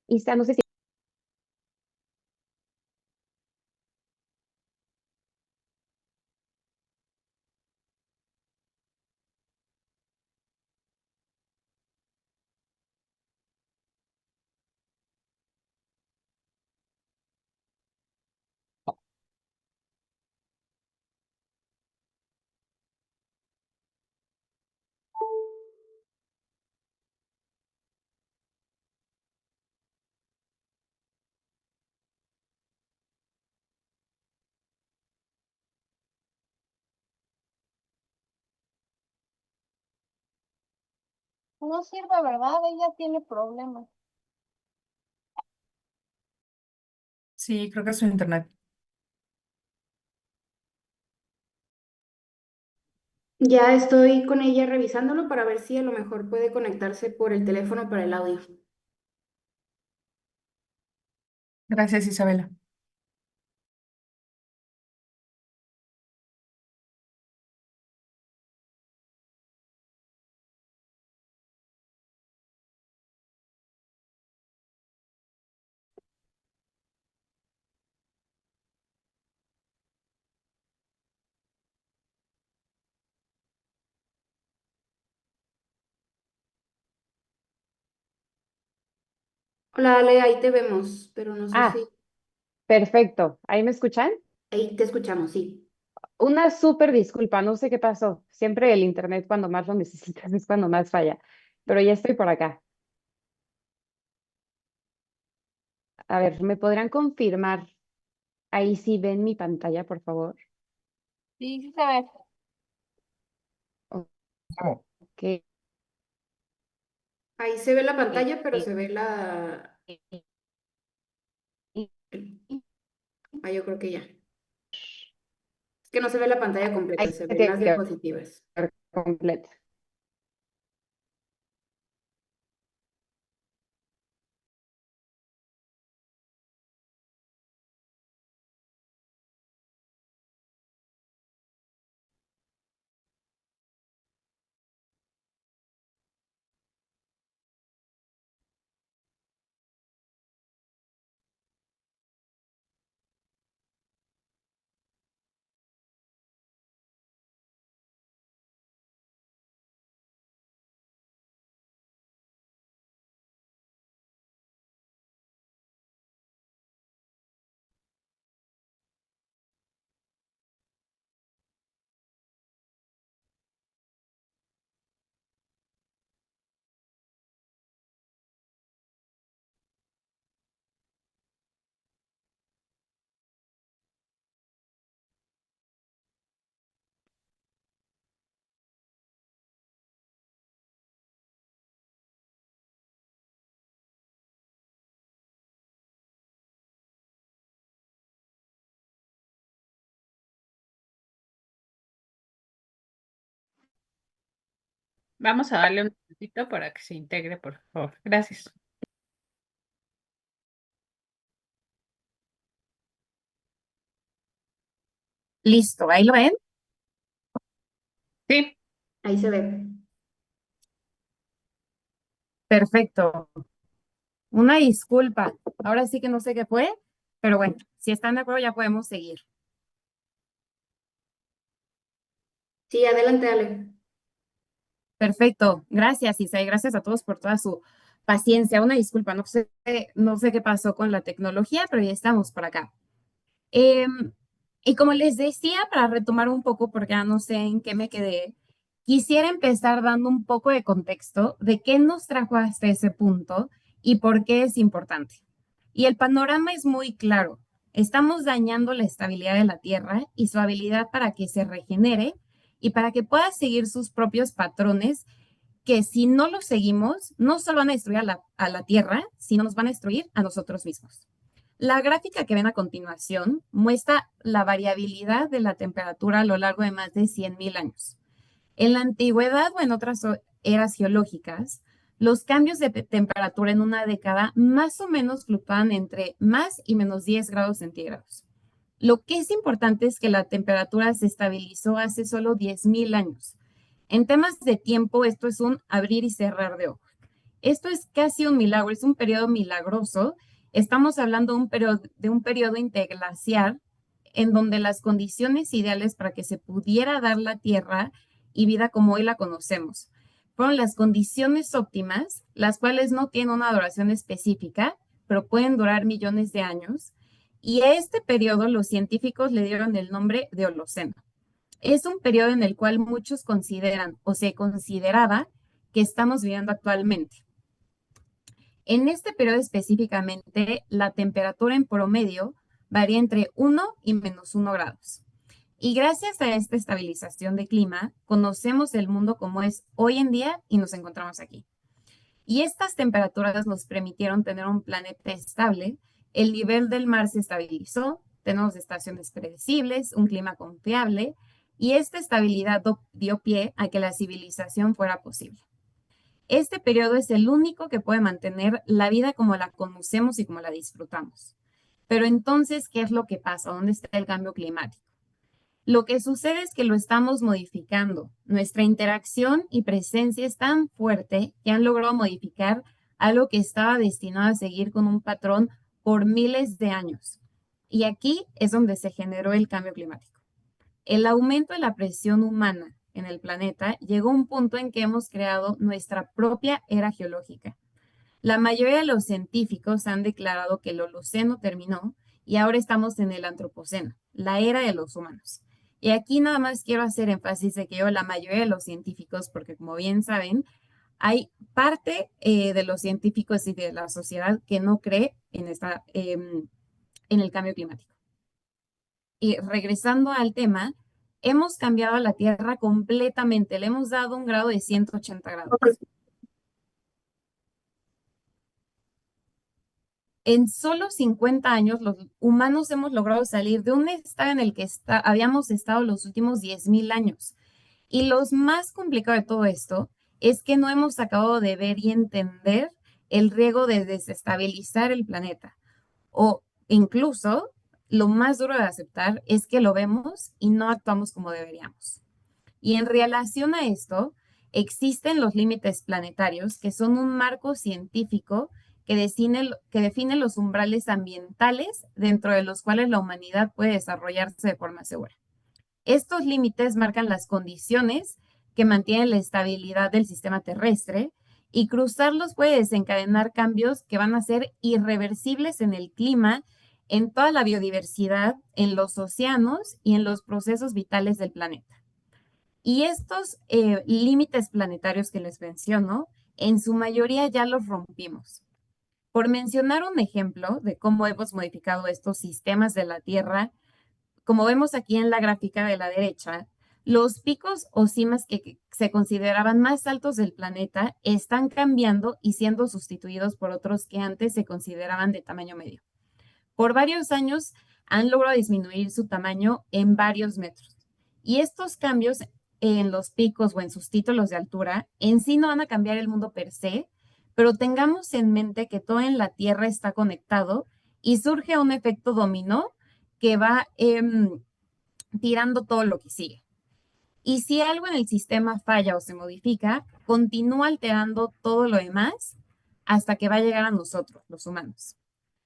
Isa, no sé si... No sirve, ¿verdad? Ella tiene problemas. Sí, creo que es su internet. Ya estoy con ella revisándolo para ver si a lo mejor puede conectarse por el teléfono para el audio. Gracias, Isabela. Hola, Ale, ahí te vemos, pero no sé Ah, si... perfecto. ¿Ahí me escuchan? Ahí te escuchamos, sí. Una súper disculpa, no sé qué pasó. Siempre el internet cuando más lo necesitas es cuando más falla. Pero ya estoy por acá. A ver, ¿me podrán confirmar? Ahí sí ven mi pantalla, por favor. Sí, sí se ve. Ok. Ahí se ve la pantalla, pero se ve la... el- Ah, yo creo que ya. Es que no se ve la pantalla completa, Ahí se se ven tiene las que diapositivas. ver completa. Vamos a darle un minutito para que se integre, por favor. Gracias. Listo, ¿ahí lo ven? Sí, Ahí se ve. perfecto. Una disculpa. Ahora sí que no sé qué fue, pero bueno, si están de acuerdo ya podemos seguir. Sí, adelante, Ale. Perfecto. Gracias, Isa, y gracias a todos por toda su paciencia. Una disculpa, no sé qué pasó con la tecnología, pero ya estamos por acá. Em, y como les decía, para retomar un poco, porque ya no sé en qué me quedé, quisiera empezar dando un poco de contexto de qué nos trajo hasta ese punto y por qué es importante. Y el panorama es muy claro. Estamos dañando la estabilidad de la Tierra y su habilidad para que se regenere y para que pueda seguir sus propios patrones, que si no los seguimos, no solo van a destruir a la Tierra, sino nos van a destruir a nosotros mismos. La gráfica que ven a continuación muestra la variabilidad de la temperatura a lo largo de más de 100.000 años. En la antigüedad o en otras eras geológicas, los cambios de temperatura en una década más o menos fluctúan entre más y menos 10 grados centígrados. Lo que es importante es que la temperatura se estabilizó hace solo 10.000 años. En temas de tiempo, esto es un abrir y cerrar de ojos. Esto es casi un milagro, es un periodo milagroso. Estamos hablando de un periodo interglaciar en donde las condiciones ideales para que se pudiera dar la Tierra y vida como hoy la conocemos fueron las condiciones óptimas, las cuales no tienen una duración específica, pero pueden durar millones de años. Y a este periodo los científicos le dieron el nombre de Holoceno. Es un periodo en el cual muchos consideran o se consideraba que estamos viviendo actualmente. En este periodo específicamente, la temperatura en promedio varía entre 1 y -1 grados. Y gracias a esta estabilización de clima, conocemos el mundo como es hoy en día y nos encontramos aquí. Y estas temperaturas nos permitieron tener un planeta estable, el nivel del mar se estabilizó, tenemos estaciones predecibles, un clima confiable, y esta estabilidad dio pie a que la civilización fuera posible. Este periodo es el único que puede mantener la vida como la conocemos y como la disfrutamos. Pero entonces, ¿qué es lo que pasa? ¿Dónde está el cambio climático? Lo que sucede es que lo estamos modificando. Nuestra interacción y presencia es tan fuerte que han logrado modificar algo que estaba destinado a seguir con un patrón por miles de años. Y aquí es donde se generó el cambio climático. El aumento de la presión humana en el planeta llegó a un punto en que hemos creado nuestra propia era geológica. La mayoría de los científicos han declarado que el Holoceno terminó y ahora estamos en el Antropoceno, la era de los humanos. Y aquí nada más quiero hacer énfasis de que yo, la mayoría de los científicos, porque como bien saben, hay parte de los científicos y de la sociedad que no cree en el cambio climático. Y regresando al tema, hemos cambiado a la Tierra completamente, le hemos dado un grado de 180 grados. En solo 50 años, los humanos hemos logrado salir de un estado en el que habíamos estado los últimos 10,000 años. Y lo más complicado de todo esto es que no hemos acabado de ver y entender el riesgo de desestabilizar el planeta. O incluso, lo más duro de aceptar es que lo vemos y no actuamos como deberíamos. Y en relación a esto, existen los límites planetarios, que son un marco científico que define los umbrales ambientales dentro de los cuales la humanidad puede desarrollarse de forma segura. Estos límites marcan las condiciones que mantienen la estabilidad del sistema terrestre y cruzarlos puede desencadenar cambios que van a ser irreversibles en el clima, en toda la biodiversidad, en los océanos y en los procesos vitales del planeta. Y estos límites planetarios que les menciono, en su mayoría ya los rompimos. Por mencionar un ejemplo de cómo hemos modificado estos sistemas de la Tierra, como vemos aquí en la gráfica de la derecha, los picos o cimas que se consideraban más altos del planeta están cambiando y siendo sustituidos por otros que antes se consideraban de tamaño medio. Por varios años han logrado disminuir su tamaño en varios metros. Y estos cambios en los picos o en sus títulos de altura en sí no van a cambiar el mundo per se, pero tengamos en mente que todo en la Tierra está conectado y surge un efecto dominó que va tirando todo lo que sigue. Y si algo en el sistema falla o se modifica, continúa alterando todo lo demás hasta que va a llegar a nosotros, los humanos.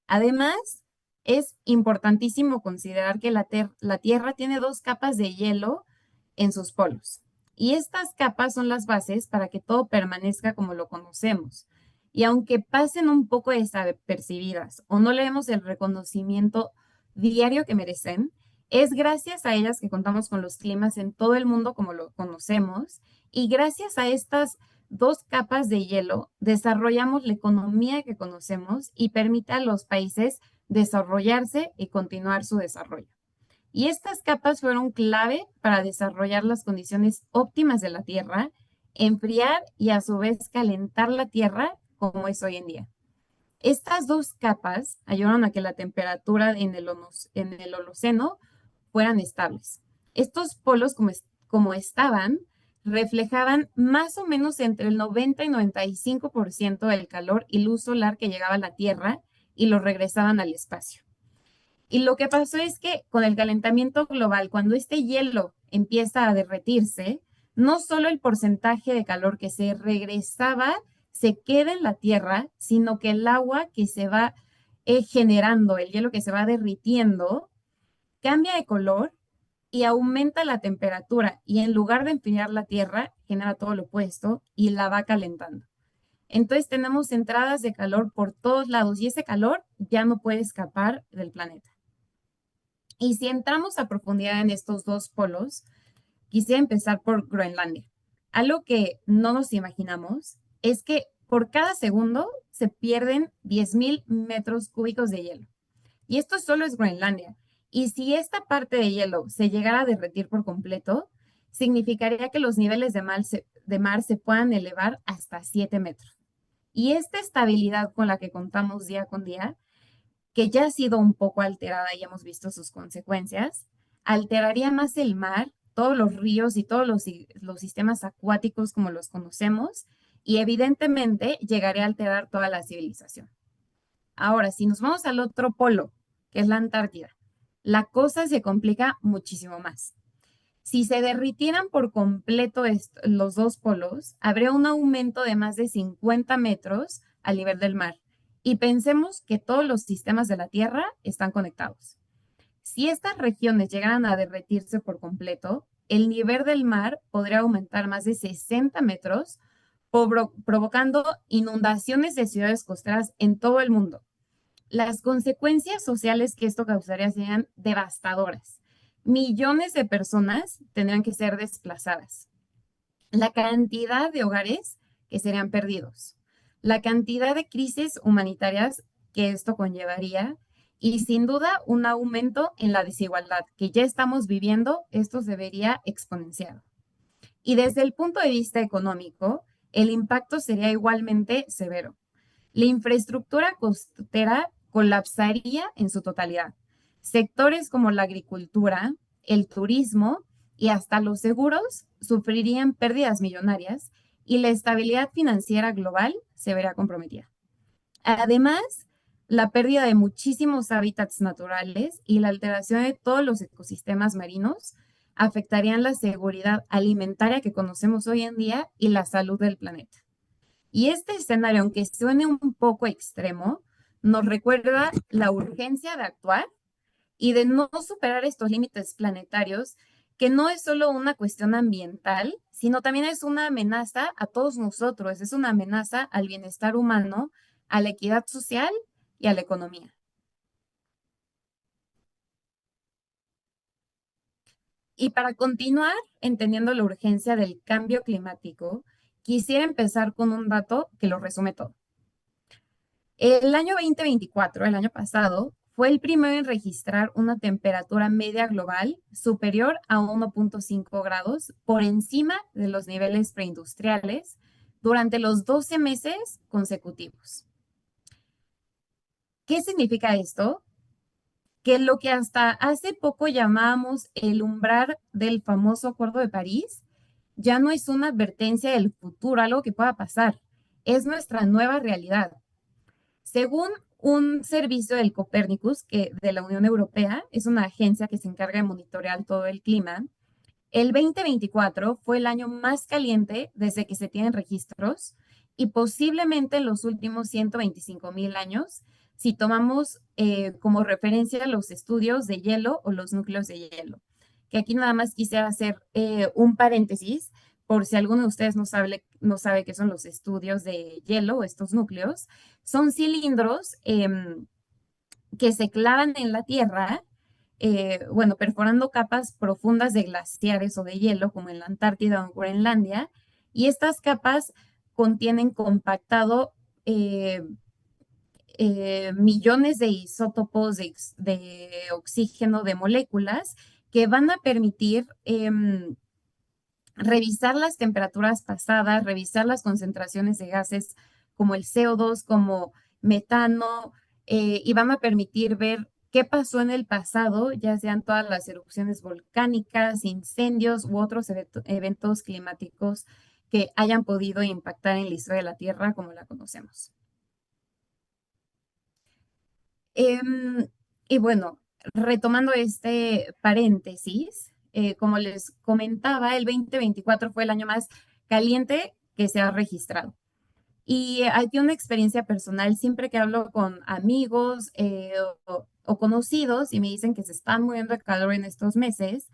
Además, es importantísimo considerar que la Tierra tiene 2 capas de hielo en sus polos. Y estas capas son las bases para que todo permanezca como lo conocemos. Y aunque pasen un poco desapercibidas o no le demos el reconocimiento diario que merecen, es gracias a ellas que contamos con los climas en todo el mundo como lo conocemos. Y gracias a estas 2 capas de hielo desarrollamos la economía que conocemos y permite a los países desarrollarse y continuar su desarrollo. Y estas capas fueron clave para desarrollar las condiciones óptimas de la Tierra, enfriar y a su vez calentar la Tierra como es hoy en día. Estas 2 capas ayudaron a que la temperatura en el Holoceno fueran estables. Estos polos, como estaban, reflejaban más o menos entre el 90 y 95% del calor y luz solar que llegaba a la Tierra y lo regresaban al espacio. Y lo que pasó es que con el calentamiento global, cuando este hielo empieza a derretirse, no solo el porcentaje de calor que se regresaba se quede en la Tierra, sino que el agua que se va generando, el hielo que se va derritiendo, cambia de color y aumenta la temperatura. Y en lugar de enfriar la Tierra, genera todo lo opuesto y la va calentando. Entonces tenemos entradas de calor por todos lados y ese calor ya no puede escapar del planeta. Y si entramos a profundidad en estos dos polos, quisiera empezar por Groenlandia. Algo que no nos imaginamos es que por cada segundo se pierden 10.000 metros cúbicos de hielo. Y esto solo es Groenlandia. Y si esta parte de hielo se llegara a derretir por completo, significaría que los niveles de mar se puedan elevar hasta 7 metros. Y esta estabilidad con la que contamos día con día, que ya ha sido un poco alterada y hemos visto sus consecuencias, alteraría más el mar, todos los ríos y todos los sistemas acuáticos como los conocemos, y evidentemente llegaría a alterar toda la civilización. Ahora, si nos vamos al otro polo, que es la Antártida, la cosa se complica muchísimo más. Si se derritieran por completo los dos polos, habría un aumento de más de 50 metros al nivel del mar. Y pensemos que todos los sistemas de la Tierra están conectados. Si estas regiones llegaran a derretirse por completo, el nivel del mar podría aumentar más de 60 metros, provocando inundaciones de ciudades costeras en todo el mundo. Las consecuencias sociales que esto causaría serían devastadoras. Millones de personas tendrían que ser desplazadas. La cantidad de hogares que serían perdidos. La cantidad de crisis humanitarias que esto conllevaría. Y sin duda un aumento en la desigualdad que ya estamos viviendo, esto se vería exponenciado. Y desde el punto de vista económico, el impacto sería igualmente severo. La infraestructura costera colapsaría en su totalidad. Sectores como la agricultura, el turismo y hasta los seguros sufrirían pérdidas millonarias y la estabilidad financiera global se verá comprometida. Además, la pérdida de muchísimos hábitats naturales y la alteración de todos los ecosistemas marinos afectarían la seguridad alimentaria que conocemos hoy en día y la salud del planeta. Y este escenario, aunque suene un poco extremo, nos recuerda la urgencia de actuar y de no superar estos límites planetarios, que no es solo una cuestión ambiental, sino también es una amenaza a todos nosotros, es una amenaza al bienestar humano, a la equidad social y a la economía. Y para continuar entendiendo la urgencia del cambio climático, quisiera empezar con un dato que lo resume todo. El año 2024, el año pasado, fue el primero en registrar una temperatura media global superior a 1.5 grados por encima de los niveles preindustriales durante los 12 meses consecutivos. ¿Qué significa esto? Que lo que hasta hace poco llamábamos el umbral del famoso Acuerdo de París ya no es una advertencia del futuro, algo que pueda pasar, es nuestra nueva realidad. Según un servicio del Copérnicus, que de la Unión Europea, es una agencia que se encarga de monitorear todo el clima, el 2024 fue el año más caliente desde que se tienen registros y posiblemente en los últimos 125.000 años, si tomamos como referencia los estudios de hielo o los núcleos de hielo. Que aquí nada más quisiera hacer un paréntesis por si alguno de ustedes no sabe qué son los estudios de hielo o estos núcleos. Son cilindros que se clavan en la Tierra, perforando capas profundas de glaciares o de hielo, como en la Antártida o en Groenlandia, y estas capas contienen compactado millones de isótopos de oxígeno, de moléculas, que van a permitir revisar las temperaturas pasadas, revisar las concentraciones de gases como el CO2, como metano, y van a permitir ver qué pasó en el pasado, ya sean todas las erupciones volcánicas, incendios u otros eventos climáticos que hayan podido impactar en la historia de la Tierra como la conocemos. Y bueno, retomando este paréntesis, como les comentaba, el 2024 fue el año más caliente que se ha registrado. Y hay una experiencia personal, siempre que hablo con amigos o conocidos y me dicen que se están muriendo de calor en estos meses,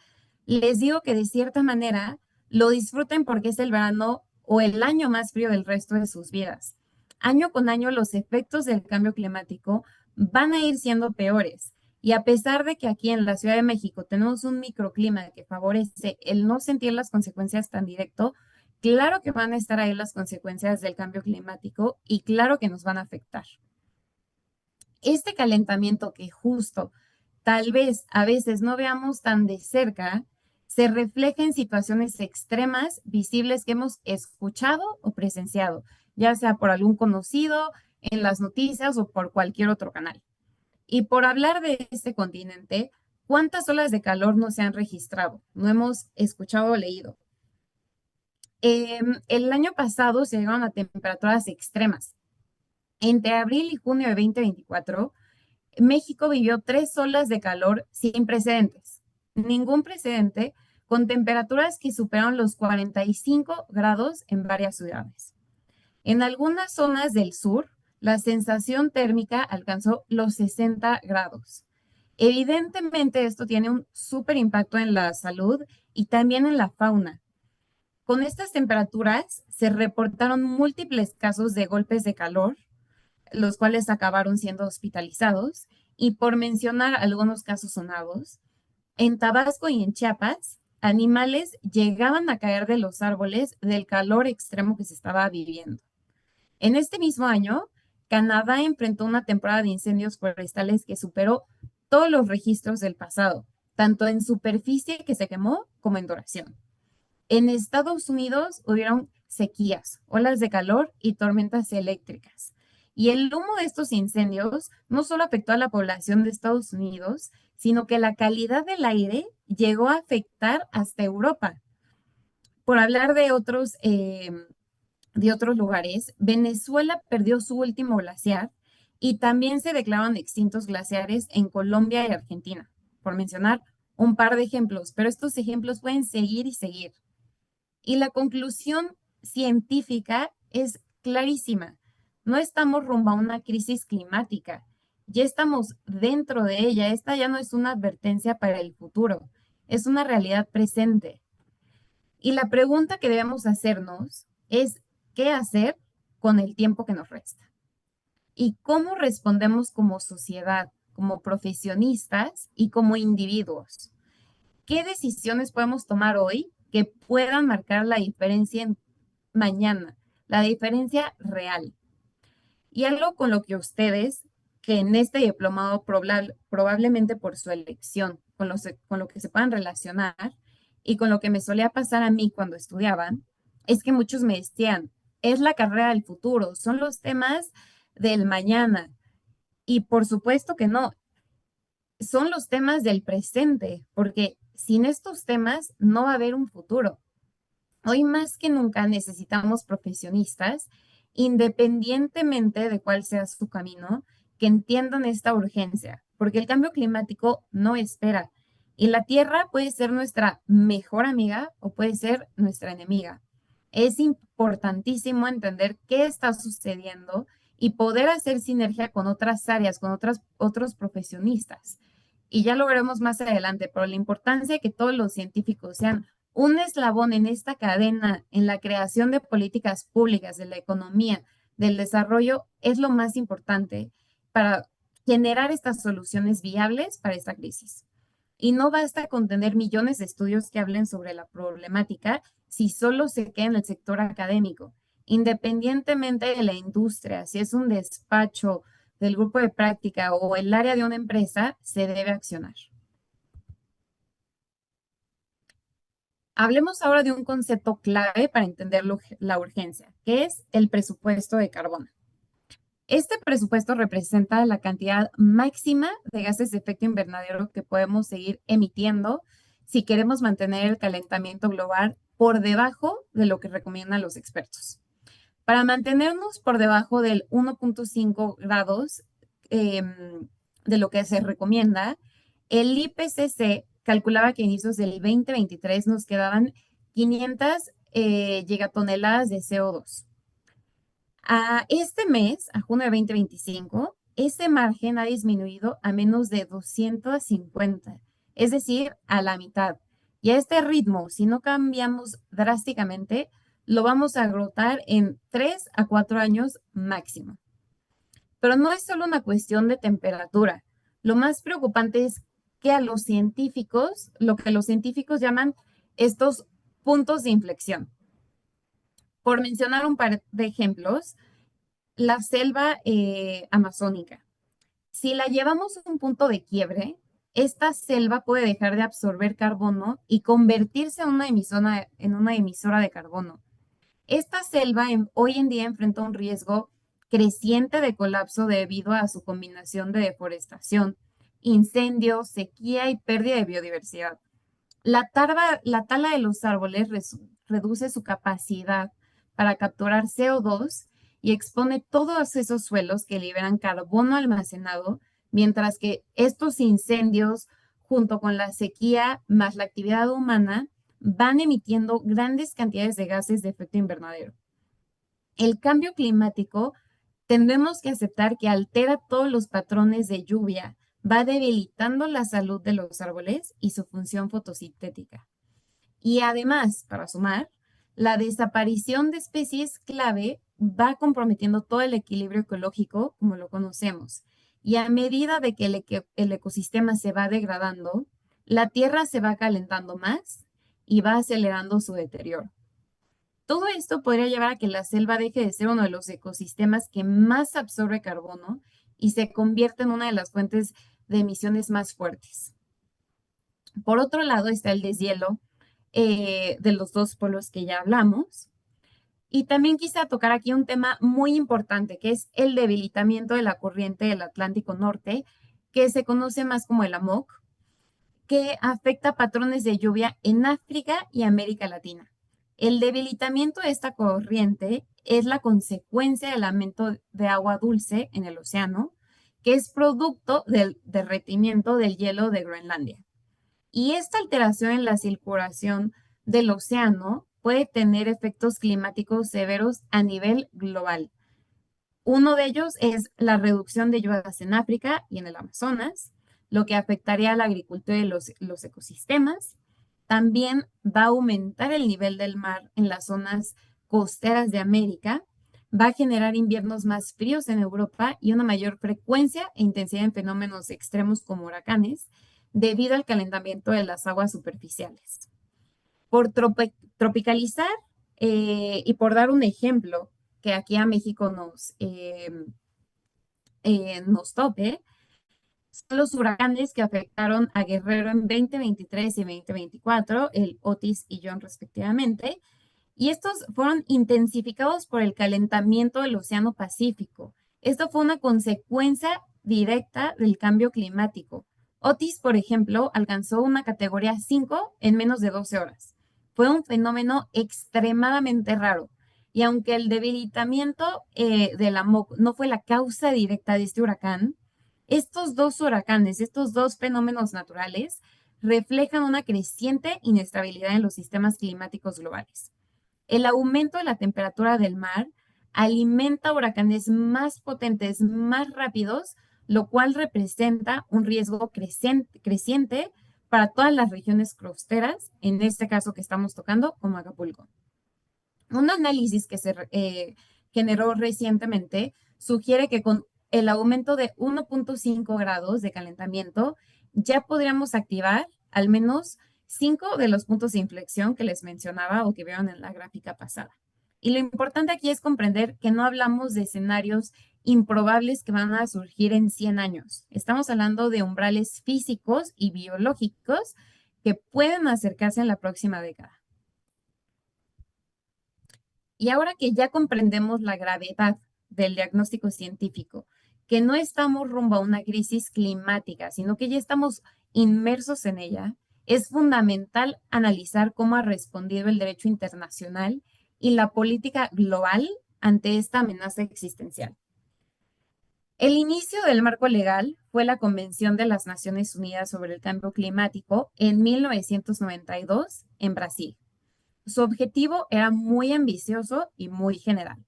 les digo que de cierta manera lo disfruten porque es el verano o el año más frío del resto de sus vidas. Año con año los efectos del cambio climático van a ir siendo peores. Y a pesar de que aquí en la Ciudad de México tenemos un microclima que favorece el no sentir las consecuencias tan directo, claro que van a estar ahí las consecuencias del cambio climático y claro que nos van a afectar. Este calentamiento que justo tal vez a veces no veamos tan de cerca, se refleja en situaciones extremas visibles que hemos escuchado o presenciado, ya sea por algún conocido, en las noticias o por cualquier otro canal. Y por hablar de este continente, ¿cuántas olas de calor no se han registrado? No hemos escuchado o leído. El año pasado se llegaron a temperaturas extremas. Entre abril y junio de 2024, México vivió 3 olas de calor sin precedentes. Ningún precedente con temperaturas que superaron los 45 grados en varias ciudades. En algunas zonas del sur, la sensación térmica alcanzó los 60 grados. Evidentemente, esto tiene un súper impacto en la salud y también en la fauna. Con estas temperaturas se reportaron múltiples casos de golpes de calor, los cuales acabaron siendo hospitalizados. Y por mencionar algunos casos sonados, en Tabasco y en Chiapas, animales llegaban a caer de los árboles del calor extremo que se estaba viviendo. En este mismo año, Canadá enfrentó una temporada de incendios forestales que superó todos los registros del pasado, tanto en superficie que se quemó como en duración. En Estados Unidos hubieron sequías, olas de calor y tormentas eléctricas. Y el humo de estos incendios no solo afectó a la población de Estados Unidos, sino que la calidad del aire llegó a afectar hasta Europa. Por hablar de otros lugares, Venezuela perdió su último glaciar y también se declararon extintos glaciares en Colombia y Argentina, por mencionar un par de ejemplos, pero estos ejemplos pueden seguir y seguir. Y la conclusión científica es clarísima. No estamos rumbo a una crisis climática, ya estamos dentro de ella. Esta ya no es una advertencia para el futuro, es una realidad presente. Y la pregunta que debemos hacernos es, ¿qué hacer con el tiempo que nos resta? ¿Y cómo respondemos como sociedad, como profesionistas y como individuos? ¿Qué decisiones podemos tomar hoy que puedan marcar la diferencia en mañana, la diferencia real? Y algo con lo que ustedes, que en este diplomado probablemente por su elección, con lo que se puedan relacionar y con lo que me solía pasar a mí cuando estudiaban, es que muchos me decían, es la carrera del futuro, son los temas del mañana. Y por supuesto que no, son los temas del presente, porque sin estos temas no va a haber un futuro. Hoy más que nunca necesitamos profesionistas, independientemente de cuál sea su camino, que entiendan esta urgencia, porque el cambio climático no espera y la Tierra puede ser nuestra mejor amiga o puede ser nuestra enemiga. Es importantísimo entender qué está sucediendo y poder hacer sinergia con otras áreas, con otros profesionistas. Y ya lo veremos más adelante, pero la importancia de que todos los científicos sean un eslabón en esta cadena, en la creación de políticas públicas, de la economía, del desarrollo, es lo más importante para generar estas soluciones viables para esta crisis. Y no basta con tener millones de estudios que hablen sobre la problemática si solo se queda en el sector académico. Independientemente de la industria, si es un despacho del grupo de práctica o el área de una empresa, se debe accionar. Hablemos ahora de un concepto clave para entender la urgencia, que es el presupuesto de carbono. Este presupuesto representa la cantidad máxima de gases de efecto invernadero que podemos seguir emitiendo si queremos mantener el calentamiento global por debajo de lo que recomiendan los expertos. Para mantenernos por debajo del 1.5 grados de lo que se recomienda, el IPCC calculaba que a inicios del 2023 nos quedaban 500 gigatoneladas de CO2. A este mes, a junio de 2025, ese margen ha disminuido a menos de 250, es decir, a la mitad. Y a este ritmo, si no cambiamos drásticamente, lo vamos a agotar en 3 a 4 años máximo. Pero no es solo una cuestión de temperatura. Lo más preocupante es que lo que los científicos llaman estos puntos de inflexión. Por mencionar un par de ejemplos, la selva amazónica. Si la llevamos a un punto de quiebre, esta selva puede dejar de absorber carbono y convertirse en una emisora de carbono. Esta selva hoy en día enfrenta un riesgo creciente de colapso debido a su combinación de deforestación, incendios, sequía y pérdida de biodiversidad. La tala de los árboles reduce su capacidad para capturar CO2 y expone todos esos suelos que liberan carbono almacenado, mientras que estos incendios, junto con la sequía más la actividad humana, van emitiendo grandes cantidades de gases de efecto invernadero. El cambio climático tendremos que aceptar que altera todos los patrones de lluvia, va debilitando la salud de los árboles y su función fotosintética. Y además, para sumar, la desaparición de especies clave va comprometiendo todo el equilibrio ecológico como lo conocemos. Y a medida de que el ecosistema se va degradando, la tierra se va calentando más y va acelerando su deterioro. Todo esto podría llevar a que la selva deje de ser uno de los ecosistemas que más absorbe carbono y se convierta en una de las fuentes de emisiones más fuertes. Por otro lado está el deshielo de los dos polos que ya hablamos. Y también quise tocar aquí un tema muy importante, que es el debilitamiento de la corriente del Atlántico Norte, que se conoce más como el AMOC, que afecta patrones de lluvia en África y América Latina. El debilitamiento de esta corriente es la consecuencia del aumento de agua dulce en el océano, que es producto del derretimiento del hielo de Groenlandia. Y esta alteración en la circulación del océano puede tener efectos climáticos severos a nivel global. Uno de ellos es la reducción de lluvias en África y en el Amazonas, lo que afectaría a la agricultura y los ecosistemas. También va a aumentar el nivel del mar en las zonas costeras de América, va a generar inviernos más fríos en Europa y una mayor frecuencia e intensidad en fenómenos extremos como huracanes, debido al calentamiento de las aguas superficiales. Por tropicalizar y por dar un ejemplo que aquí a México nos tope, son los huracanes que afectaron a Guerrero en 2023 y 2024, el Otis y John respectivamente, y estos fueron intensificados por el calentamiento del Océano Pacífico. Esto fue una consecuencia directa del cambio climático. Otis, por ejemplo, alcanzó una categoría 5 en menos de 12 horas. Fue un fenómeno extremadamente raro. Y aunque el debilitamiento de la MOC no fue la causa directa de este huracán, estos dos huracanes, estos dos fenómenos naturales, reflejan una creciente inestabilidad en los sistemas climáticos globales. El aumento de la temperatura del mar alimenta huracanes más potentes, más rápidos, lo cual representa un riesgo creciente para todas las regiones costeras, en este caso que estamos tocando, como Acapulco. Un análisis que se generó recientemente sugiere que con el aumento de 1.5 grados de calentamiento ya podríamos activar al menos 5 de los puntos de inflexión que les mencionaba o que vieron en la gráfica pasada. Y lo importante aquí es comprender que no hablamos de escenarios improbables que van a surgir en 100 años. Estamos hablando de umbrales físicos y biológicos que pueden acercarse en la próxima década. Y ahora que ya comprendemos la gravedad del diagnóstico científico, que no estamos rumbo a una crisis climática, sino que ya estamos inmersos en ella, es fundamental analizar cómo ha respondido el derecho internacional y la política global ante esta amenaza existencial. El inicio del marco legal fue la Convención de las Naciones Unidas sobre el Cambio Climático en 1992 en Brasil. Su objetivo era muy ambicioso y muy general.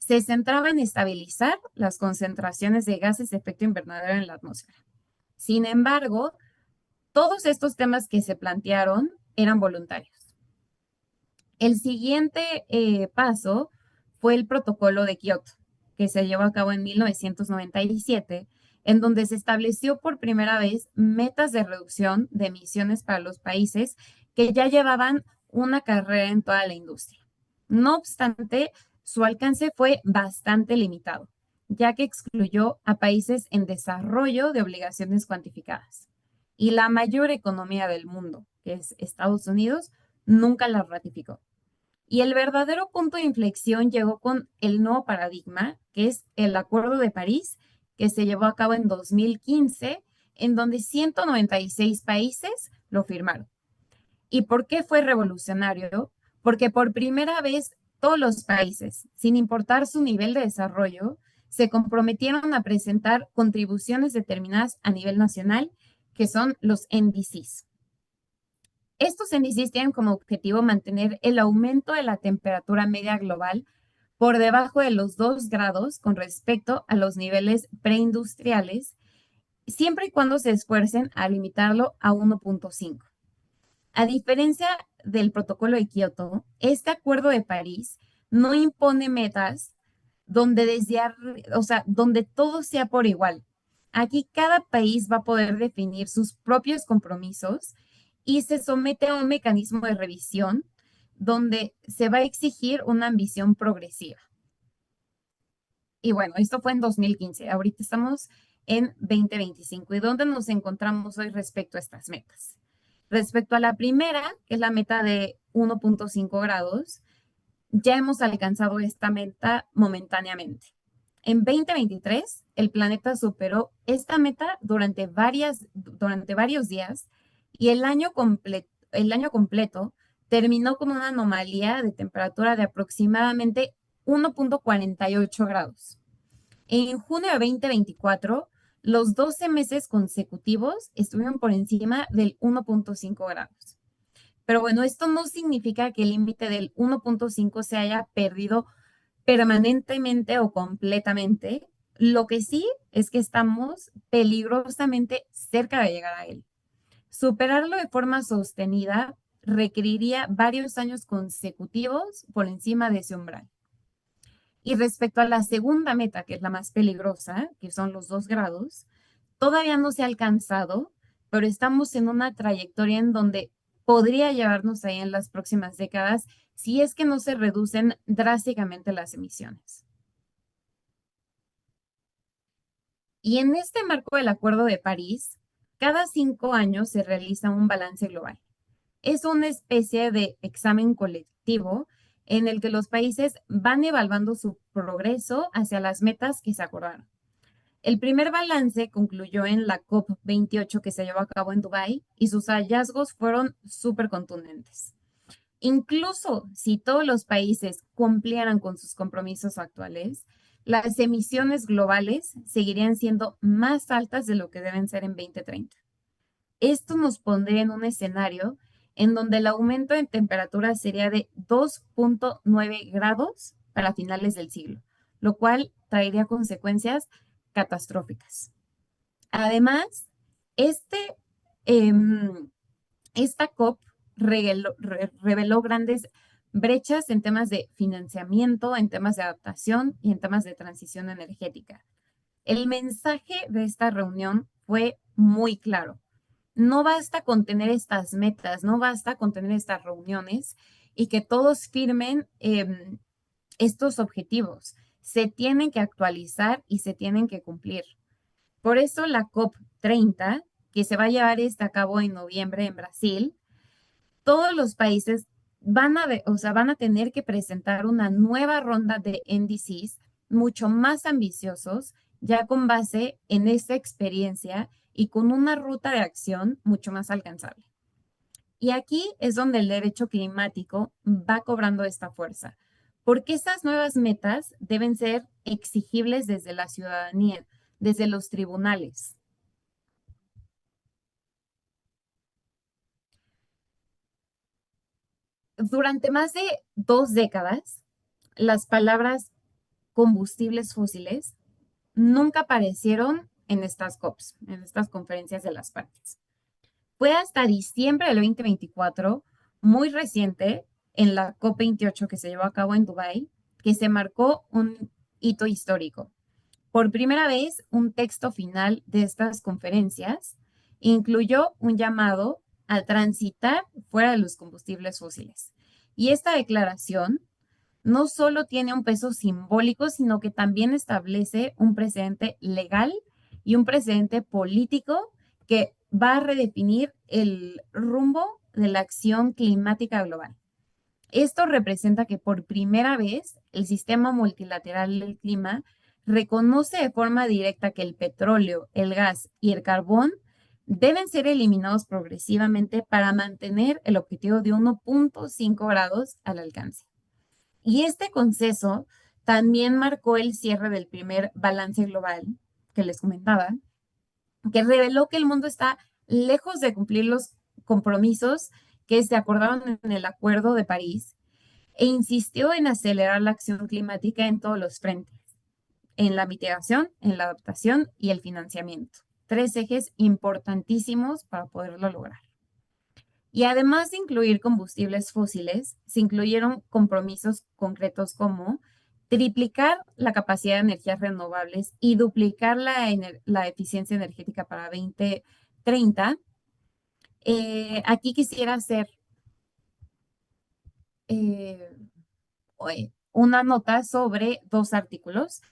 se centraba en estabilizar las concentraciones de gases de efecto invernadero en la atmósfera. Sin embargo, todos estos temas que se plantearon eran voluntarios. El siguiente paso fue el Protocolo de Kioto, que se llevó a cabo en 1997, en donde se estableció por primera vez metas de reducción de emisiones para los países que ya llevaban una carrera en toda la industria. No obstante, su alcance fue bastante limitado, ya que excluyó a países en desarrollo de obligaciones cuantificadas. Y la mayor economía del mundo, que es Estados Unidos, nunca la ratificó. Y el verdadero punto de inflexión llegó con el nuevo paradigma, que es el Acuerdo de París, que se llevó a cabo en 2015, en donde 196 países lo firmaron. ¿Y por qué fue revolucionario? Porque por primera vez todos los países, sin importar su nivel de desarrollo, se comprometieron a presentar contribuciones determinadas a nivel nacional, que son los NDCs. Estos índices tienen como objetivo mantener el aumento de la temperatura media global por debajo de los 2 grados con respecto a los niveles preindustriales, siempre y cuando se esfuercen a limitarlo a 1.5. A diferencia del protocolo de Kioto, este acuerdo de París no impone metas donde todo sea por igual. Aquí cada país va a poder definir sus propios compromisos y se somete a un mecanismo de revisión donde se va a exigir una ambición progresiva. Y bueno, esto fue en 2015. Ahorita estamos en 2025. ¿Y dónde nos encontramos hoy respecto a estas metas? Respecto a la primera, que es la meta de 1.5 grados, ya hemos alcanzado esta meta momentáneamente. En 2023, el planeta superó esta meta durante varios días y el año completo terminó con una anomalía de temperatura de aproximadamente 1.48 grados. En junio de 2024, los 12 meses consecutivos estuvieron por encima del 1.5 grados. Pero bueno, esto no significa que el límite del 1.5 se haya perdido permanentemente o completamente. Lo que sí es que estamos peligrosamente cerca de llegar a él. Superarlo de forma sostenida requeriría varios años consecutivos por encima de ese umbral. Y respecto a la segunda meta, que es la más peligrosa, que son los 2 grados, todavía no se ha alcanzado, pero estamos en una trayectoria en donde podría llevarnos ahí en las próximas décadas si es que no se reducen drásticamente las emisiones. Y en este marco del Acuerdo de París, cada 5 años se realiza un balance global. Es una especie de examen colectivo en el que los países van evaluando su progreso hacia las metas que se acordaron. El primer balance concluyó en la COP28 que se llevó a cabo en Dubái y sus hallazgos fueron súper contundentes. Incluso si todos los países cumplieran con sus compromisos actuales, las emisiones globales seguirían siendo más altas de lo que deben ser en 2030. Esto nos pondría en un escenario en donde el aumento en temperatura sería de 2.9 grados para finales del siglo, lo cual traería consecuencias catastróficas. Además, em, esta COP reveló grandes brechas en temas de financiamiento, en temas de adaptación y en temas de transición energética. El mensaje de esta reunión fue muy claro. No basta con tener estas metas, no basta con tener estas reuniones y que todos firmen estos objetivos. Se tienen que actualizar y se tienen que cumplir. Por eso la COP30, que se va a llevar a cabo en noviembre en Brasil, todos los países van a tener que presentar una nueva ronda de NDCs mucho más ambiciosos, ya con base en esta experiencia y con una ruta de acción mucho más alcanzable. Y aquí es donde el derecho climático va cobrando esta fuerza, porque esas nuevas metas deben ser exigibles desde la ciudadanía, desde los tribunales. Durante más de 2 décadas, las palabras combustibles fósiles nunca aparecieron en estas COPs, en estas conferencias de las partes. Fue hasta diciembre del 2024, muy reciente, en la COP28 que se llevó a cabo en Dubái, que se marcó un hito histórico. Por primera vez, un texto final de estas conferencias incluyó un llamado a transitar fuera de los combustibles fósiles. Y esta declaración no solo tiene un peso simbólico, sino que también establece un precedente legal y un precedente político que va a redefinir el rumbo de la acción climática global. Esto representa que por primera vez el sistema multilateral del clima reconoce de forma directa que el petróleo, el gas y el carbón deben ser eliminados progresivamente para mantener el objetivo de 1.5 grados al alcance. Y este consenso también marcó el cierre del primer balance global que les comentaba, que reveló que el mundo está lejos de cumplir los compromisos que se acordaron en el Acuerdo de París e insistió en acelerar la acción climática en todos los frentes, en la mitigación, en la adaptación y el financiamiento. 3 ejes importantísimos para poderlo lograr. Y además de incluir combustibles fósiles, se incluyeron compromisos concretos como triplicar la capacidad de energías renovables y duplicar la eficiencia energética para 2030. Aquí quisiera hacer una nota sobre 2 artículos.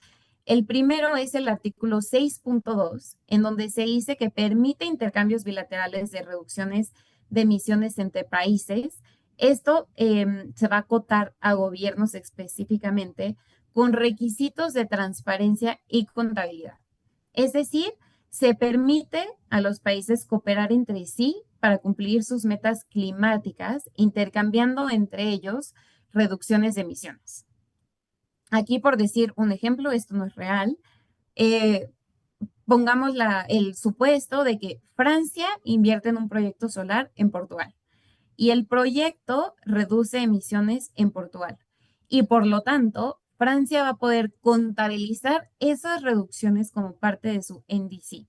El primero es el artículo 6.2, en donde se dice que permite intercambios bilaterales de reducciones de emisiones entre países. Esto se va a acotar a gobiernos específicamente con requisitos de transparencia y contabilidad. Es decir, se permite a los países cooperar entre sí para cumplir sus metas climáticas, intercambiando entre ellos reducciones de emisiones. Aquí, por decir un ejemplo, esto no es real. Pongamos el supuesto de que Francia invierte en un proyecto solar en Portugal y el proyecto reduce emisiones en Portugal. Y por lo tanto, Francia va a poder contabilizar esas reducciones como parte de su NDC.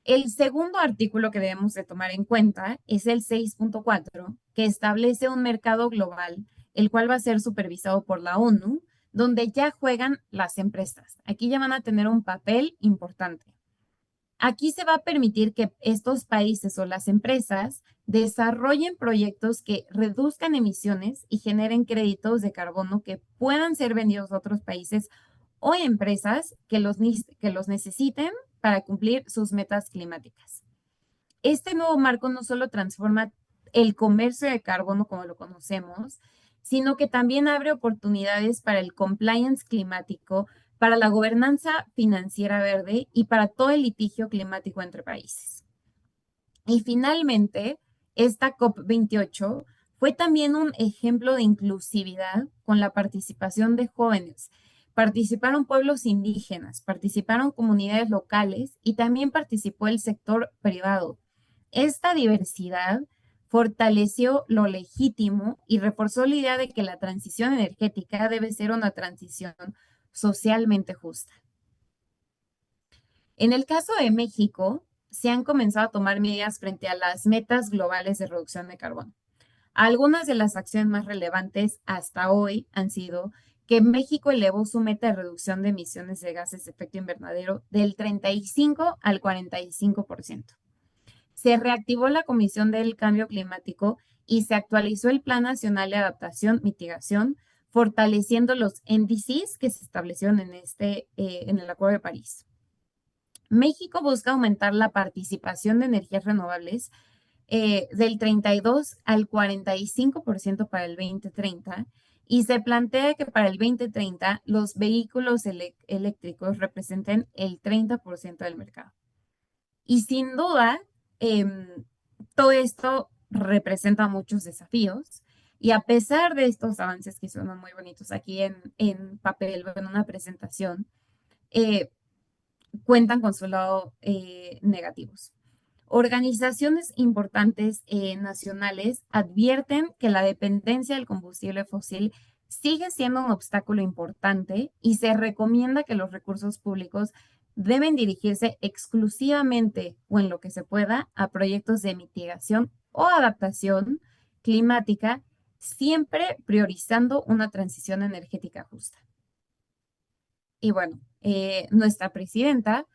El segundo artículo que debemos de tomar en cuenta es el 6.4, que establece un mercado global, el cual va a ser supervisado por la ONU, donde ya juegan las empresas. Aquí ya van a tener un papel importante. Aquí se va a permitir que estos países o las empresas desarrollen proyectos que reduzcan emisiones y generen créditos de carbono que puedan ser vendidos a otros países o empresas que los necesiten para cumplir sus metas climáticas. Este nuevo marco no solo transforma el comercio de carbono como lo conocemos, sino que también abre oportunidades para el compliance climático, para la gobernanza financiera verde y para todo el litigio climático entre países. Y finalmente, esta COP28 fue también un ejemplo de inclusividad con la participación de jóvenes. Participaron pueblos indígenas, participaron comunidades locales y también participó el sector privado. Esta diversidad fortaleció lo legítimo y reforzó la idea de que la transición energética debe ser una transición socialmente justa. En el caso de México, se han comenzado a tomar medidas frente a las metas globales de reducción de carbono. Algunas de las acciones más relevantes hasta hoy han sido que México elevó su meta de reducción de emisiones de gases de efecto invernadero del 35 al 45%. Se reactivó la Comisión del Cambio Climático y se actualizó el Plan Nacional de Adaptación Mitigación, fortaleciendo los NDCs que se establecieron en el Acuerdo de París. México busca aumentar la participación de energías renovables del 32 al 45% para el 2030 y se plantea que para el 2030 los vehículos eléctricos representen el 30% del mercado. Y sin duda, todo esto representa muchos desafíos y a pesar de estos avances que son muy bonitos aquí en papel o en una presentación, cuentan con su lado negativos. Organizaciones importantes nacionales advierten que la dependencia del combustible fósil sigue siendo un obstáculo importante y se recomienda que los recursos públicos deben dirigirse exclusivamente o en lo que se pueda a proyectos de mitigación o adaptación climática, siempre priorizando una transición energética justa. Y bueno, nuestra presidenta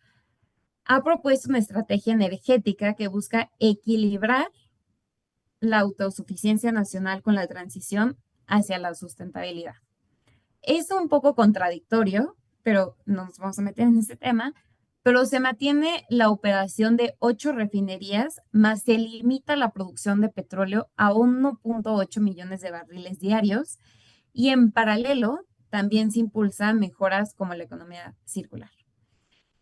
ha propuesto una estrategia energética que busca equilibrar la autosuficiencia nacional con la transición hacia la sustentabilidad. Es un poco contradictorio, pero no nos vamos a meter en ese tema, pero se mantiene la operación de 8 refinerías, más se limita la producción de petróleo a 1.8 millones de barriles diarios y en paralelo también se impulsan mejoras como la economía circular.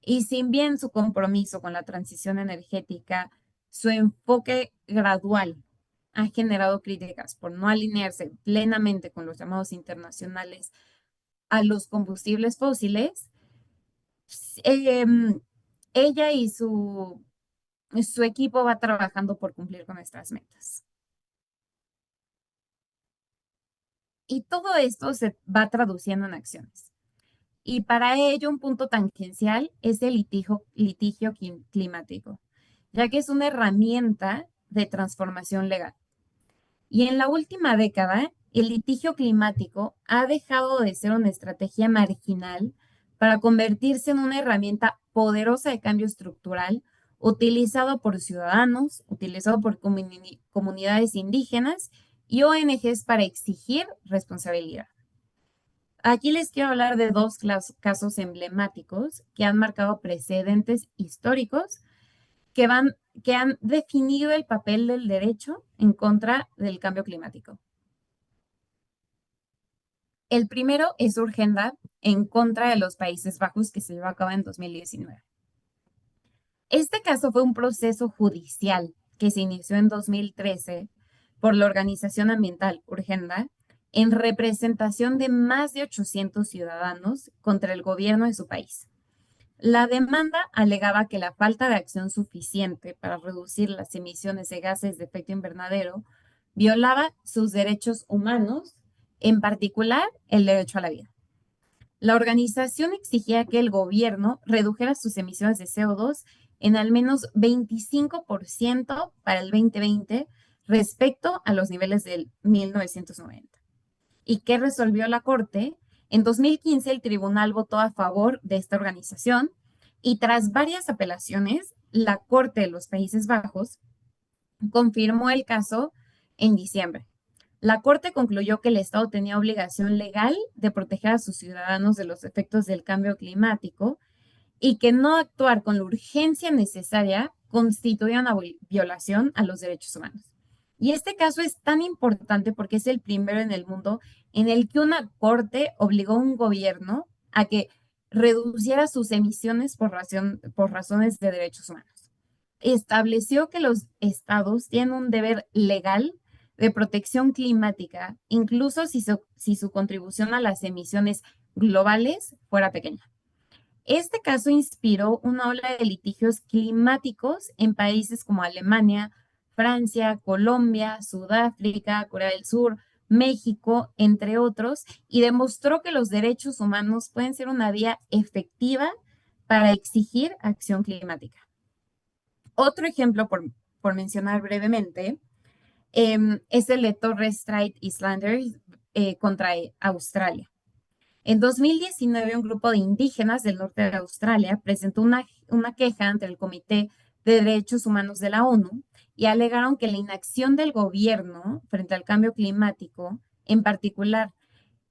Y sin bien su compromiso con la transición energética, su enfoque gradual ha generado críticas por no alinearse plenamente con los llamados internacionales a los combustibles fósiles. em, Ella y su equipo va trabajando por cumplir con nuestras metas. Y todo esto se va traduciendo en acciones. Y para ello, un punto tangencial es el litigio climático, ya que es una herramienta de transformación legal. Y en la última década, el litigio climático ha dejado de ser una estrategia marginal para convertirse en una herramienta poderosa de cambio estructural utilizado por ciudadanos, utilizado por comunidades indígenas y ONGs para exigir responsabilidad. Aquí les quiero hablar de dos casos emblemáticos que han marcado precedentes históricos que han definido el papel del derecho en contra del cambio climático. El primero es Urgenda en contra de los Países Bajos que se llevó a cabo en 2019. Este caso fue un proceso judicial que se inició en 2013 por la organización ambiental Urgenda en representación de más de 800 ciudadanos contra el gobierno de su país. La demanda alegaba que la falta de acción suficiente para reducir las emisiones de gases de efecto invernadero violaba sus derechos humanos, en particular el derecho a la vida. La organización exigía que el gobierno redujera sus emisiones de CO2 en al menos 25% para el 2020 respecto a los niveles del 1990. ¿Y qué resolvió la Corte? En 2015 el tribunal votó a favor de esta organización y tras varias apelaciones, la Corte de los Países Bajos confirmó el caso en diciembre. La Corte concluyó que el Estado tenía obligación legal de proteger a sus ciudadanos de los efectos del cambio climático y que no actuar con la urgencia necesaria constituía una violación a los derechos humanos. Y este caso es tan importante porque es el primero en el mundo en el que una corte obligó a un gobierno a que reduciera sus emisiones por razones de derechos humanos. Estableció que los estados tienen un deber legal de protección climática, incluso si su contribución a las emisiones globales fuera pequeña. Este caso inspiró una ola de litigios climáticos en países como Alemania, Francia, Colombia, Sudáfrica, Corea del Sur, México, entre otros, y demostró que los derechos humanos pueden ser una vía efectiva para exigir acción climática. Otro ejemplo, por mencionar brevemente, es el de Torres Strait Islanders contra Australia. En 2019, un grupo de indígenas del norte de Australia presentó una queja ante el Comité de Derechos Humanos de la ONU y alegaron que la inacción del gobierno frente al cambio climático, en particular,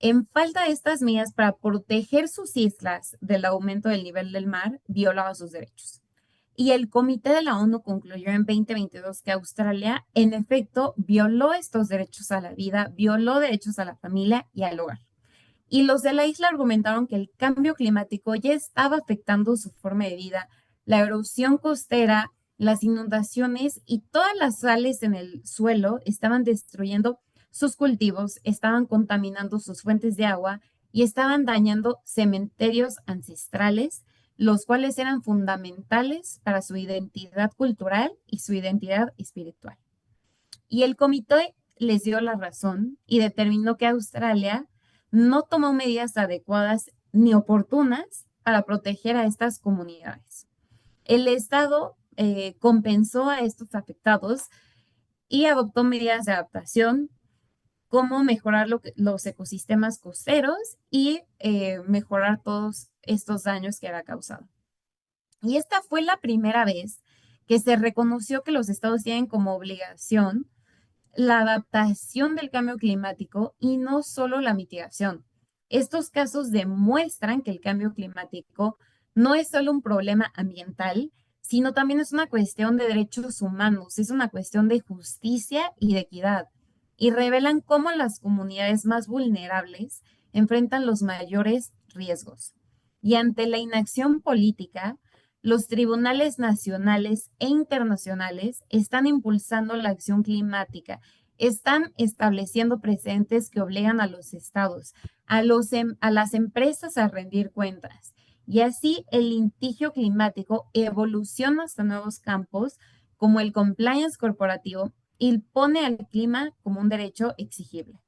en falta de estas medidas para proteger sus islas del aumento del nivel del mar, violaba sus derechos. Y el Comité de la ONU concluyó en 2022 que Australia, en efecto, violó estos derechos a la vida, violó derechos a la familia y al hogar. Y los de la isla argumentaron que el cambio climático ya estaba afectando su forma de vida, la erosión costera, las inundaciones y todas las sales en el suelo estaban destruyendo sus cultivos, estaban contaminando sus fuentes de agua y estaban dañando cementerios ancestrales, los cuales eran fundamentales para su identidad cultural y su identidad espiritual. Y el comité les dio la razón y determinó que Australia no tomó medidas adecuadas ni oportunas para proteger a estas comunidades. El Estado compensó a estos afectados y adoptó medidas de adaptación, como mejorar los ecosistemas costeros y mejorar todos estos daños que había causado. Y esta fue la primera vez que se reconoció que los estados tienen como obligación la adaptación del cambio climático y no solo la mitigación. Estos casos demuestran que el cambio climático no es solo un problema ambiental, sino también es una cuestión de derechos humanos, es una cuestión de justicia y de equidad, y revelan cómo las comunidades más vulnerables enfrentan los mayores riesgos. Y ante la inacción política, los tribunales nacionales e internacionales están impulsando la acción climática, están estableciendo precedentes que obligan a los estados, a las empresas a rendir cuentas. Y así el litigio climático evoluciona hasta nuevos campos como el compliance corporativo y pone al clima como un derecho exigible.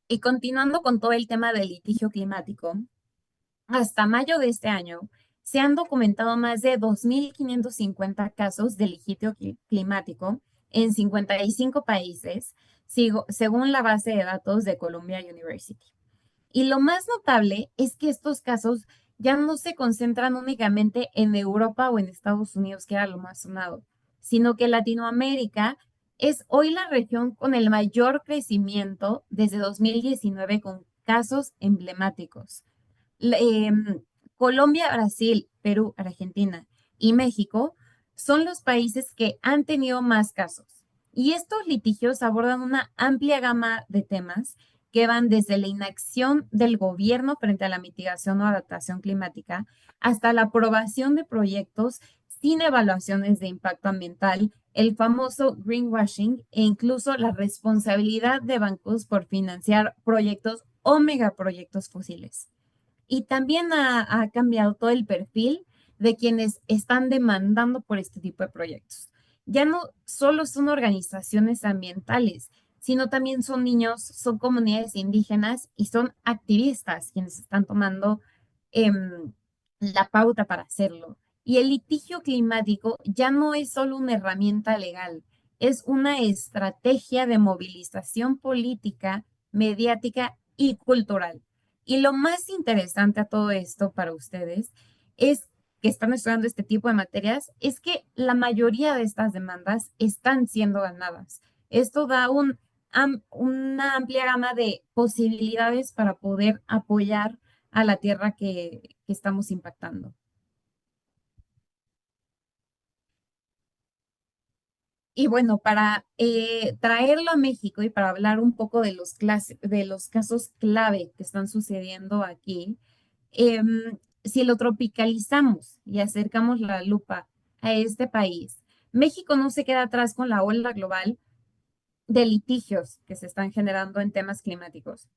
Y continuando con todo el tema del litigio climático, hasta mayo de este año se han documentado más de 2.550 casos de litigio climático en 55 países, según la base de datos de Columbia University. Y lo más notable es que estos casos ya no se concentran únicamente en Europa o en Estados Unidos, que era lo más sonado, sino que Latinoamérica es hoy la región con el mayor crecimiento desde 2019 con casos emblemáticos. Colombia, Brasil, Perú, Argentina y México son los países que han tenido más casos. Y estos litigios abordan una amplia gama de temas que van desde la inacción del gobierno frente a la mitigación o adaptación climática hasta la aprobación de proyectos sin evaluaciones de impacto ambiental, el famoso greenwashing e incluso la responsabilidad de bancos por financiar proyectos o megaproyectos fósiles. Y también ha cambiado todo el perfil de quienes están demandando por este tipo de proyectos. Ya no solo son organizaciones ambientales, sino también son niños, son comunidades indígenas y son activistas quienes están tomando la pauta para hacerlo. Y el litigio climático ya no es solo una herramienta legal, es una estrategia de movilización política, mediática y cultural. Y lo más interesante a todo esto para ustedes es que están estudiando este tipo de materias, es que la mayoría de estas demandas están siendo ganadas. Esto da una amplia gama de posibilidades para poder apoyar a la tierra que estamos impactando. Y bueno, para traerlo a México y para hablar un poco de de los casos clave que están sucediendo aquí, si lo tropicalizamos y acercamos la lupa a este país, México no se queda atrás con la ola global de litigios que se están generando en temas climáticos.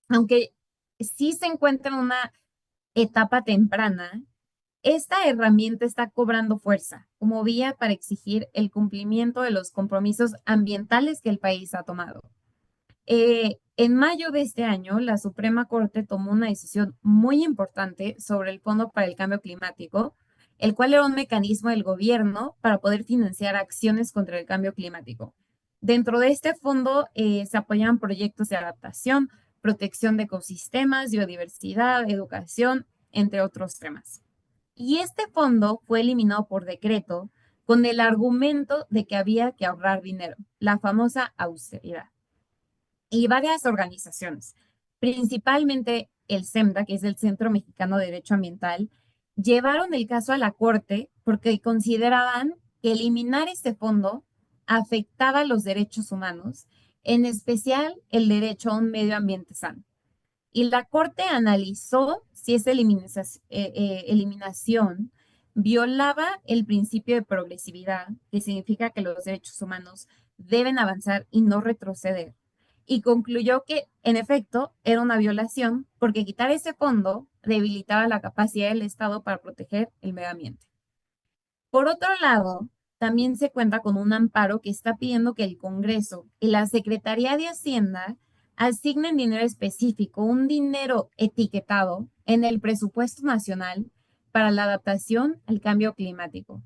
Aunque sí se encuentra en una etapa temprana, esta herramienta está cobrando fuerza como vía para exigir el cumplimiento de los compromisos ambientales que el país ha tomado. En mayo de este año, la Suprema Corte tomó una decisión muy importante sobre el Fondo para el Cambio Climático, el cual era un mecanismo del gobierno para poder financiar acciones contra el cambio climático. Dentro de este fondo se apoyan proyectos de adaptación, protección de ecosistemas, biodiversidad, educación, entre otros temas. Y este fondo fue eliminado por decreto con el argumento de que había que ahorrar dinero, la famosa austeridad. Y varias organizaciones, principalmente el CEMDA, que es el Centro Mexicano de Derecho Ambiental, llevaron el caso a la corte porque consideraban que eliminar este fondo afectaba los derechos humanos, en especial el derecho a un medio ambiente sano. Y la corte analizó si esa eliminación violaba el principio de progresividad, que significa que los derechos humanos deben avanzar y no retroceder. Y concluyó que, en efecto, era una violación porque quitar ese fondo debilitaba la capacidad del Estado para proteger el medio ambiente. Por otro lado, también se cuenta con un amparo que está pidiendo que el Congreso y la Secretaría de Hacienda asignen dinero específico, un dinero etiquetado en el presupuesto nacional para la adaptación al cambio climático.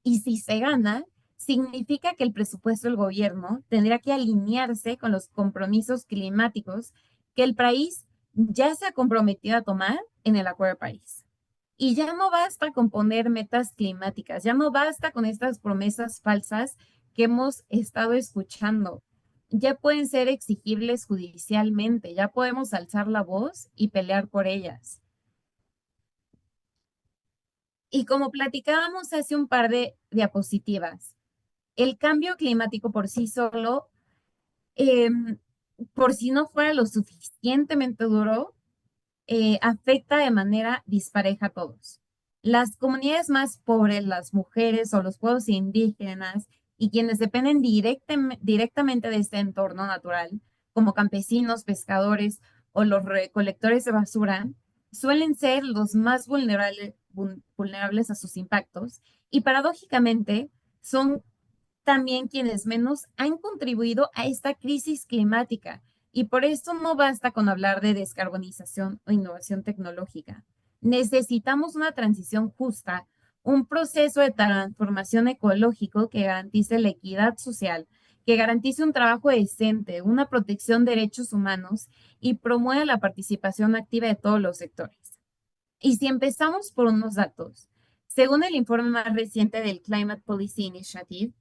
Y si se gana, significa que el presupuesto del gobierno tendría que alinearse con los compromisos climáticos que el país ya se ha comprometido a tomar en el Acuerdo de París. Y ya no basta con poner metas climáticas, ya no basta con estas promesas falsas que hemos estado escuchando. Ya pueden ser exigibles judicialmente, ya podemos alzar la voz y pelear por ellas. Y como platicábamos hace un par de diapositivas, el cambio climático por sí solo, por si no fuera lo suficientemente duro, afecta de manera dispareja a todos. Las comunidades más pobres, las mujeres o los pueblos indígenas y quienes dependen directamente de este entorno natural, como campesinos, pescadores o los recolectores de basura, suelen ser los más vulnerables a sus impactos y paradójicamente son también quienes menos han contribuido a esta crisis climática. Y por esto no basta con hablar de descarbonización o innovación tecnológica. Necesitamos una transición justa, un proceso de transformación ecológico que garantice la equidad social, que garantice un trabajo decente, una protección de derechos humanos y promueva la participación activa de todos los sectores. Y si empezamos por unos datos, según el informe más reciente del Climate Policy Initiative,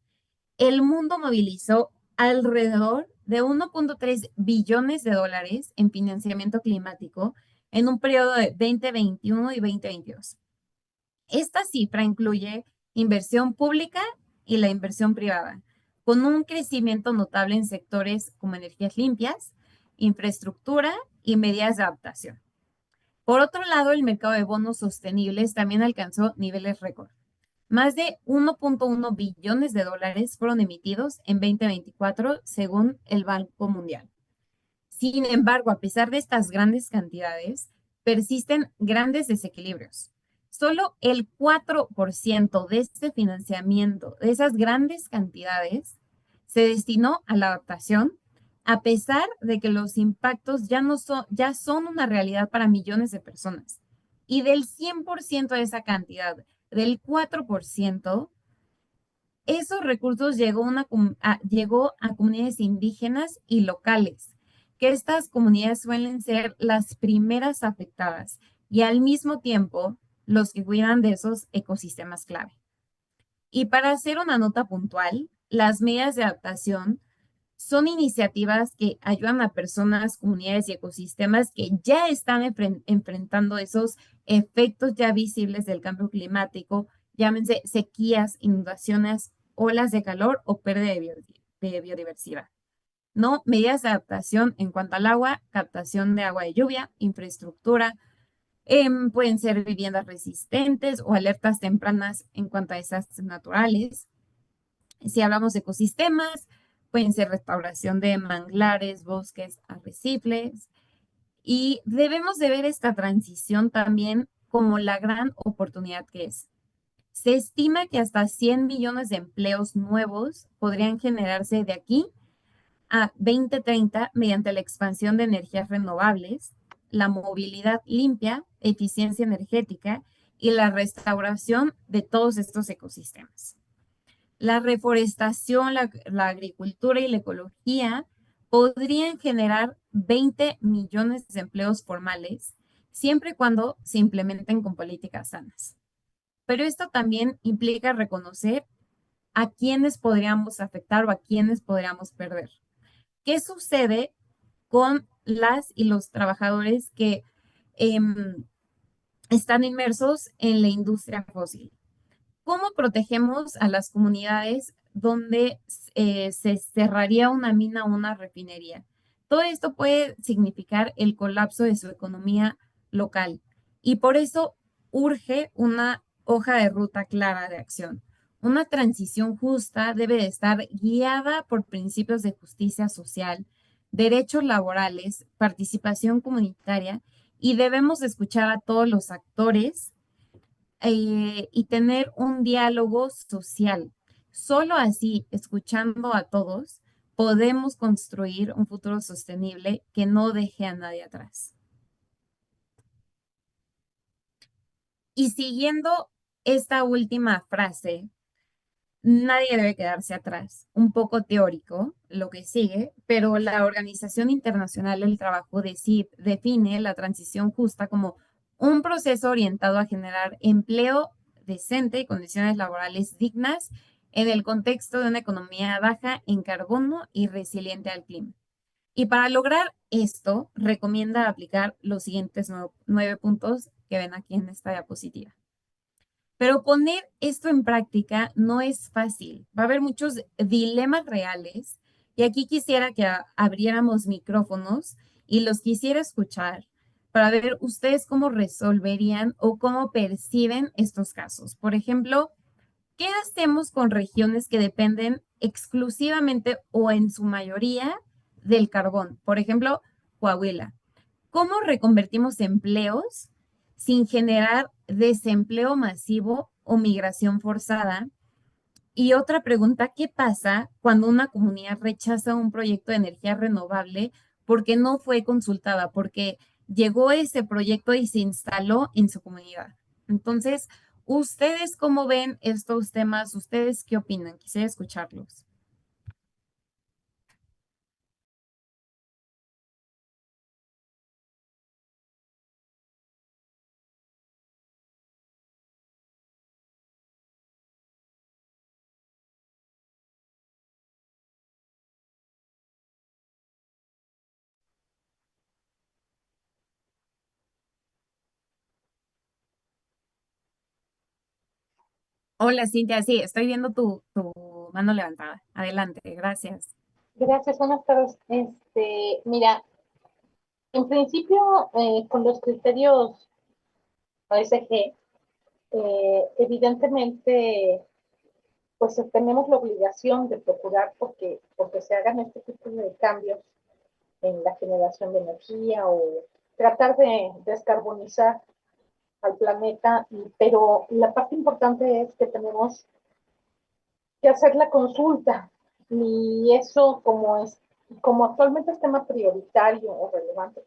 el mundo movilizó alrededor de 1.3 billones de dólares en financiamiento climático en un periodo de 2021 y 2022. Esta cifra incluye inversión pública y la inversión privada, con un crecimiento notable en sectores como energías limpias, infraestructura y medidas de adaptación. Por otro lado, el mercado de bonos sostenibles también alcanzó niveles récord. Más de 1.1 billones de dólares fueron emitidos en 2024, según el Banco Mundial. Sin embargo, a pesar de estas grandes cantidades, persisten grandes desequilibrios. Solo el 4% de este financiamiento, de esas grandes cantidades, se destinó a la adaptación, a pesar de que los impactos ya son una realidad para millones de personas. Y del 100% de esa cantidad, del 4%, esos recursos llegó a comunidades indígenas y locales, que estas comunidades suelen ser las primeras afectadas y al mismo tiempo los que cuidan de esos ecosistemas clave. Y para hacer una nota puntual, las medidas de adaptación son iniciativas que ayudan a personas, comunidades y ecosistemas que ya están enfrentando esos efectos ya visibles del cambio climático, llámense sequías, inundaciones, olas de calor o pérdida de biodiversidad. ¿No? Medidas de adaptación en cuanto al agua, captación de agua de lluvia, infraestructura, pueden ser viviendas resistentes o alertas tempranas en cuanto a desastres naturales. Si hablamos de ecosistemas, pueden ser restauración de manglares, bosques, arrecifes. Y debemos de ver esta transición también como la gran oportunidad que es. Se estima que hasta 100 millones de empleos nuevos podrían generarse de aquí a 2030 mediante la expansión de energías renovables, la movilidad limpia, eficiencia energética y la restauración de todos estos ecosistemas. La reforestación, la agricultura y la ecología podrían generar 20 millones de empleos formales, siempre y cuando se implementen con políticas sanas. Pero esto también implica reconocer a quiénes podríamos afectar o a quiénes podríamos perder. ¿Qué sucede con las y los trabajadores que están inmersos en la industria fósil? ¿Cómo protegemos a las comunidades donde se cerraría una mina o una refinería? Todo esto puede significar el colapso de su economía local y por eso urge una hoja de ruta clara de acción. Una transición justa debe de estar guiada por principios de justicia social, derechos laborales, participación comunitaria y debemos escuchar a todos los actores y tener un diálogo social Solo así, escuchando a todos, podemos construir un futuro sostenible que no deje a nadie atrás. Y siguiendo esta última frase, nadie debe quedarse atrás. Un poco teórico lo que sigue, pero la Organización Internacional del Trabajo define la transición justa como un proceso orientado a generar empleo decente y condiciones laborales dignas en el contexto de una economía baja en carbono y resiliente al clima. Y para lograr esto, recomienda aplicar los siguientes 9 puntos que ven aquí en esta diapositiva. Pero poner esto en práctica no es fácil. Va a haber muchos dilemas reales y aquí quisiera que abriéramos micrófonos y los quisiera escuchar para ver ustedes cómo resolverían o cómo perciben estos casos. Por ejemplo, ¿qué hacemos con regiones que dependen exclusivamente o en su mayoría del carbón? Por ejemplo, Coahuila. ¿Cómo reconvertimos empleos sin generar desempleo masivo o migración forzada? Y otra pregunta, ¿qué pasa cuando una comunidad rechaza un proyecto de energía renovable porque no fue consultada, porque llegó ese proyecto y se instaló en su comunidad? Entonces, ¿ustedes cómo ven estos temas? ¿Ustedes qué opinan? Quisiera escucharlos. Hola, Cintia, sí, estoy viendo tu mano levantada. Adelante, gracias. Gracias, buenas tardes. Mira, en principio, con los criterios OSG, evidentemente, pues tenemos la obligación de procurar porque se hagan este tipo de cambios en la generación de energía o tratar de descarbonizar al planeta, pero la parte importante es que tenemos que hacer la consulta y eso como actualmente es tema prioritario o relevante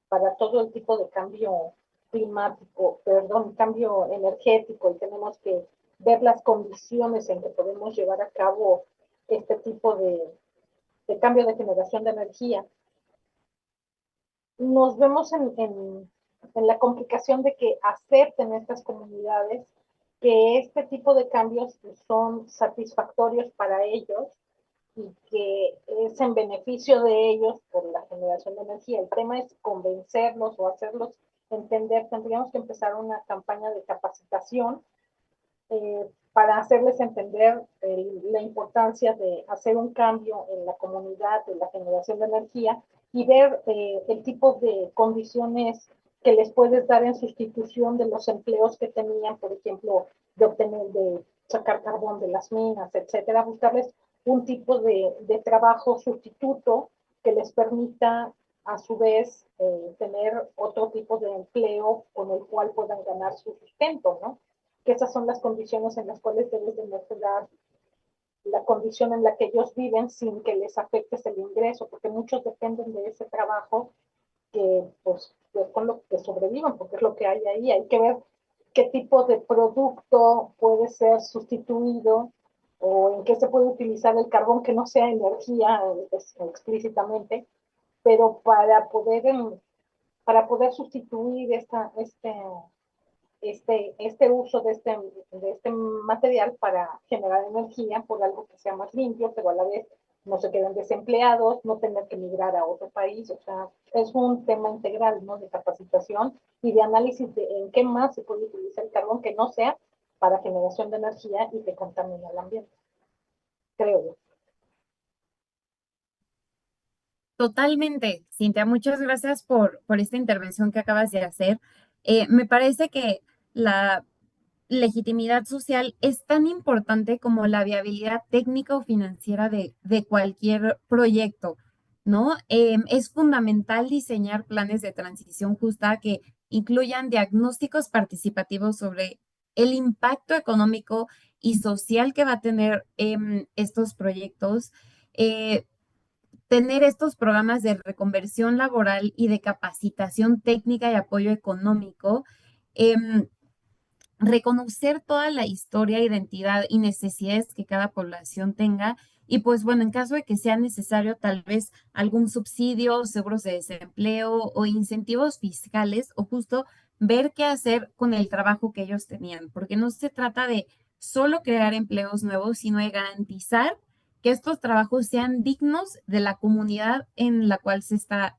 para todo el tipo de cambio climático, perdón, cambio energético y tenemos que ver las condiciones en que podemos llevar a cabo este tipo de cambio de generación de energía. Nos vemos en la complicación de que acepten estas comunidades que este tipo de cambios son satisfactorios para ellos y que es en beneficio de ellos por la generación de energía. El tema es convencerlos o hacerlos entender. Tendríamos que empezar una campaña de capacitación para hacerles entender la importancia de hacer un cambio en la comunidad de la generación de energía y ver el tipo de condiciones que les puedes dar en sustitución de los empleos que tenían, por ejemplo, de sacar carbón de las minas, etcétera, buscarles un tipo de trabajo sustituto que les permita a su vez tener otro tipo de empleo con el cual puedan ganar su sustento, ¿no? Que esas son las condiciones en las cuales debes de mejorar la condición en la que ellos viven sin que les afecte el ingreso, porque muchos dependen de ese trabajo que pues es con lo que sobreviven, porque es lo que hay ahí. Hay que ver qué tipo de producto puede ser sustituido o en qué se puede utilizar el carbón que no sea energía explícitamente, pero para poder sustituir este uso de este material para generar energía por algo que sea más limpio, pero a la vez no se queden desempleados, no tener que migrar a otro país. O sea, es un tema integral, ¿no? De capacitación y de análisis de en qué más se puede utilizar el carbón que no sea para generación de energía y que contamine el ambiente, creo yo. Totalmente, Cintia, muchas gracias por esta intervención que acabas de hacer. Me parece que la legitimidad social es tan importante como la viabilidad técnica o financiera de cualquier proyecto, ¿no? Es fundamental diseñar planes de transición justa que incluyan diagnósticos participativos sobre el impacto económico y social que va a tener estos proyectos, eh, tener estos programas de reconversión laboral y de capacitación técnica y apoyo económico, em, reconocer toda la historia, identidad y necesidades que cada población tenga. Y pues bueno, en caso de que sea necesario tal vez algún subsidio, seguros de desempleo o incentivos fiscales o justo ver qué hacer con el trabajo que ellos tenían, porque no se trata de solo crear empleos nuevos, sino de garantizar que estos trabajos sean dignos de la comunidad en la cual se está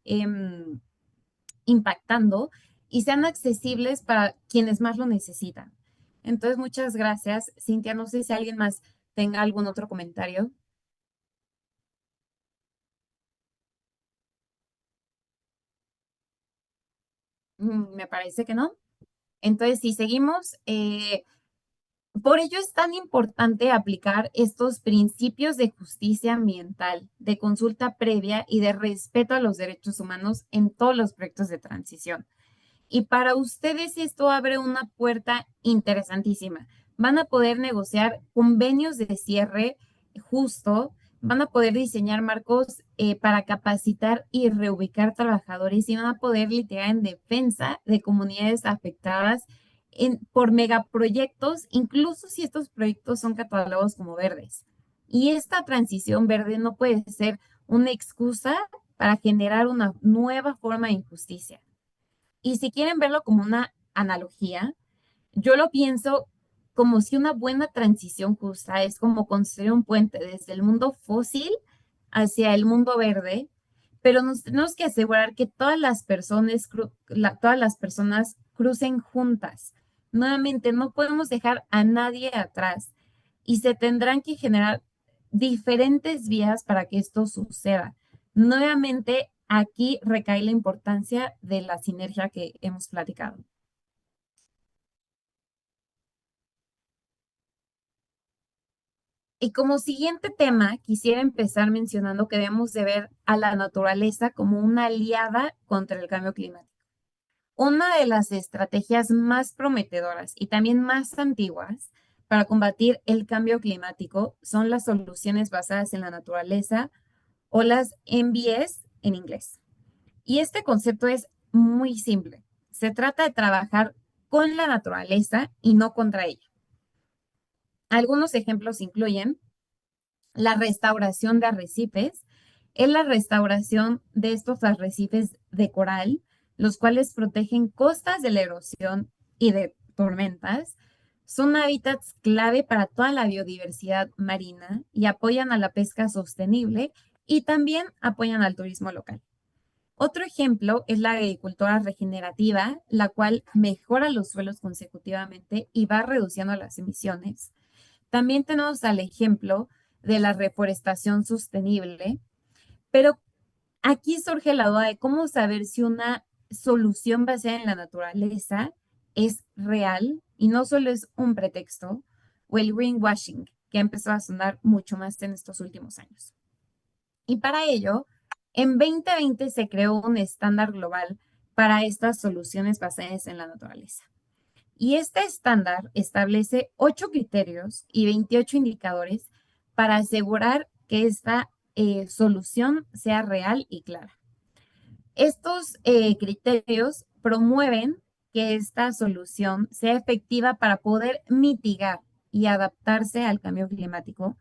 impactando y sean accesibles para quienes más lo necesitan. Entonces, muchas gracias. Cintia, no sé si alguien más tenga algún otro comentario. Me parece que no. Entonces, si seguimos, por ello es tan importante aplicar estos principios de justicia ambiental, de consulta previa y de respeto a los derechos humanos en todos los proyectos de transición. Y para ustedes esto abre una puerta interesantísima. Van a poder negociar convenios de cierre justo, van a poder diseñar marcos para capacitar y reubicar trabajadores y van a poder litigar en defensa de comunidades afectadas por megaproyectos, incluso si estos proyectos son catalogados como verdes. Y esta transición verde no puede ser una excusa para generar una nueva forma de injusticia. Y si quieren verlo como una analogía, yo lo pienso como si una buena transición justa es como construir un puente desde el mundo fósil hacia el mundo verde, pero nos tenemos que asegurar que todas las personas crucen juntas. Nuevamente, no podemos dejar a nadie atrás y se tendrán que generar diferentes vías para que esto suceda. Nuevamente, aquí recae la importancia de la sinergia que hemos platicado. Y como siguiente tema, quisiera empezar mencionando que debemos de ver a la naturaleza como una aliada contra el cambio climático. Una de las estrategias más prometedoras y también más antiguas para combatir el cambio climático son las soluciones basadas en la naturaleza o las MBS en inglés. Y este concepto es muy simple. Se trata de trabajar con la naturaleza y no contra ella. Algunos ejemplos incluyen la restauración de arrecifes, es la restauración de estos arrecifes de coral, los cuales protegen costas de la erosión y de tormentas. Son hábitats clave para toda la biodiversidad marina y apoyan a la pesca sostenible y también apoyan al turismo local. Otro ejemplo es la agricultura regenerativa, la cual mejora los suelos consecutivamente y va reduciendo las emisiones. También tenemos al ejemplo de la reforestación sostenible, pero aquí surge la duda de cómo saber si una solución basada en la naturaleza es real y no solo es un pretexto, o el greenwashing, que ha empezado a sonar mucho más en estos últimos años. Y para ello, en 2020 se creó un estándar global para estas soluciones basadas en la naturaleza. Y este estándar establece 8 criterios y 28 indicadores para asegurar que esta solución sea real y clara. Estos criterios promueven que esta solución sea efectiva para poder mitigar y adaptarse al cambio climático,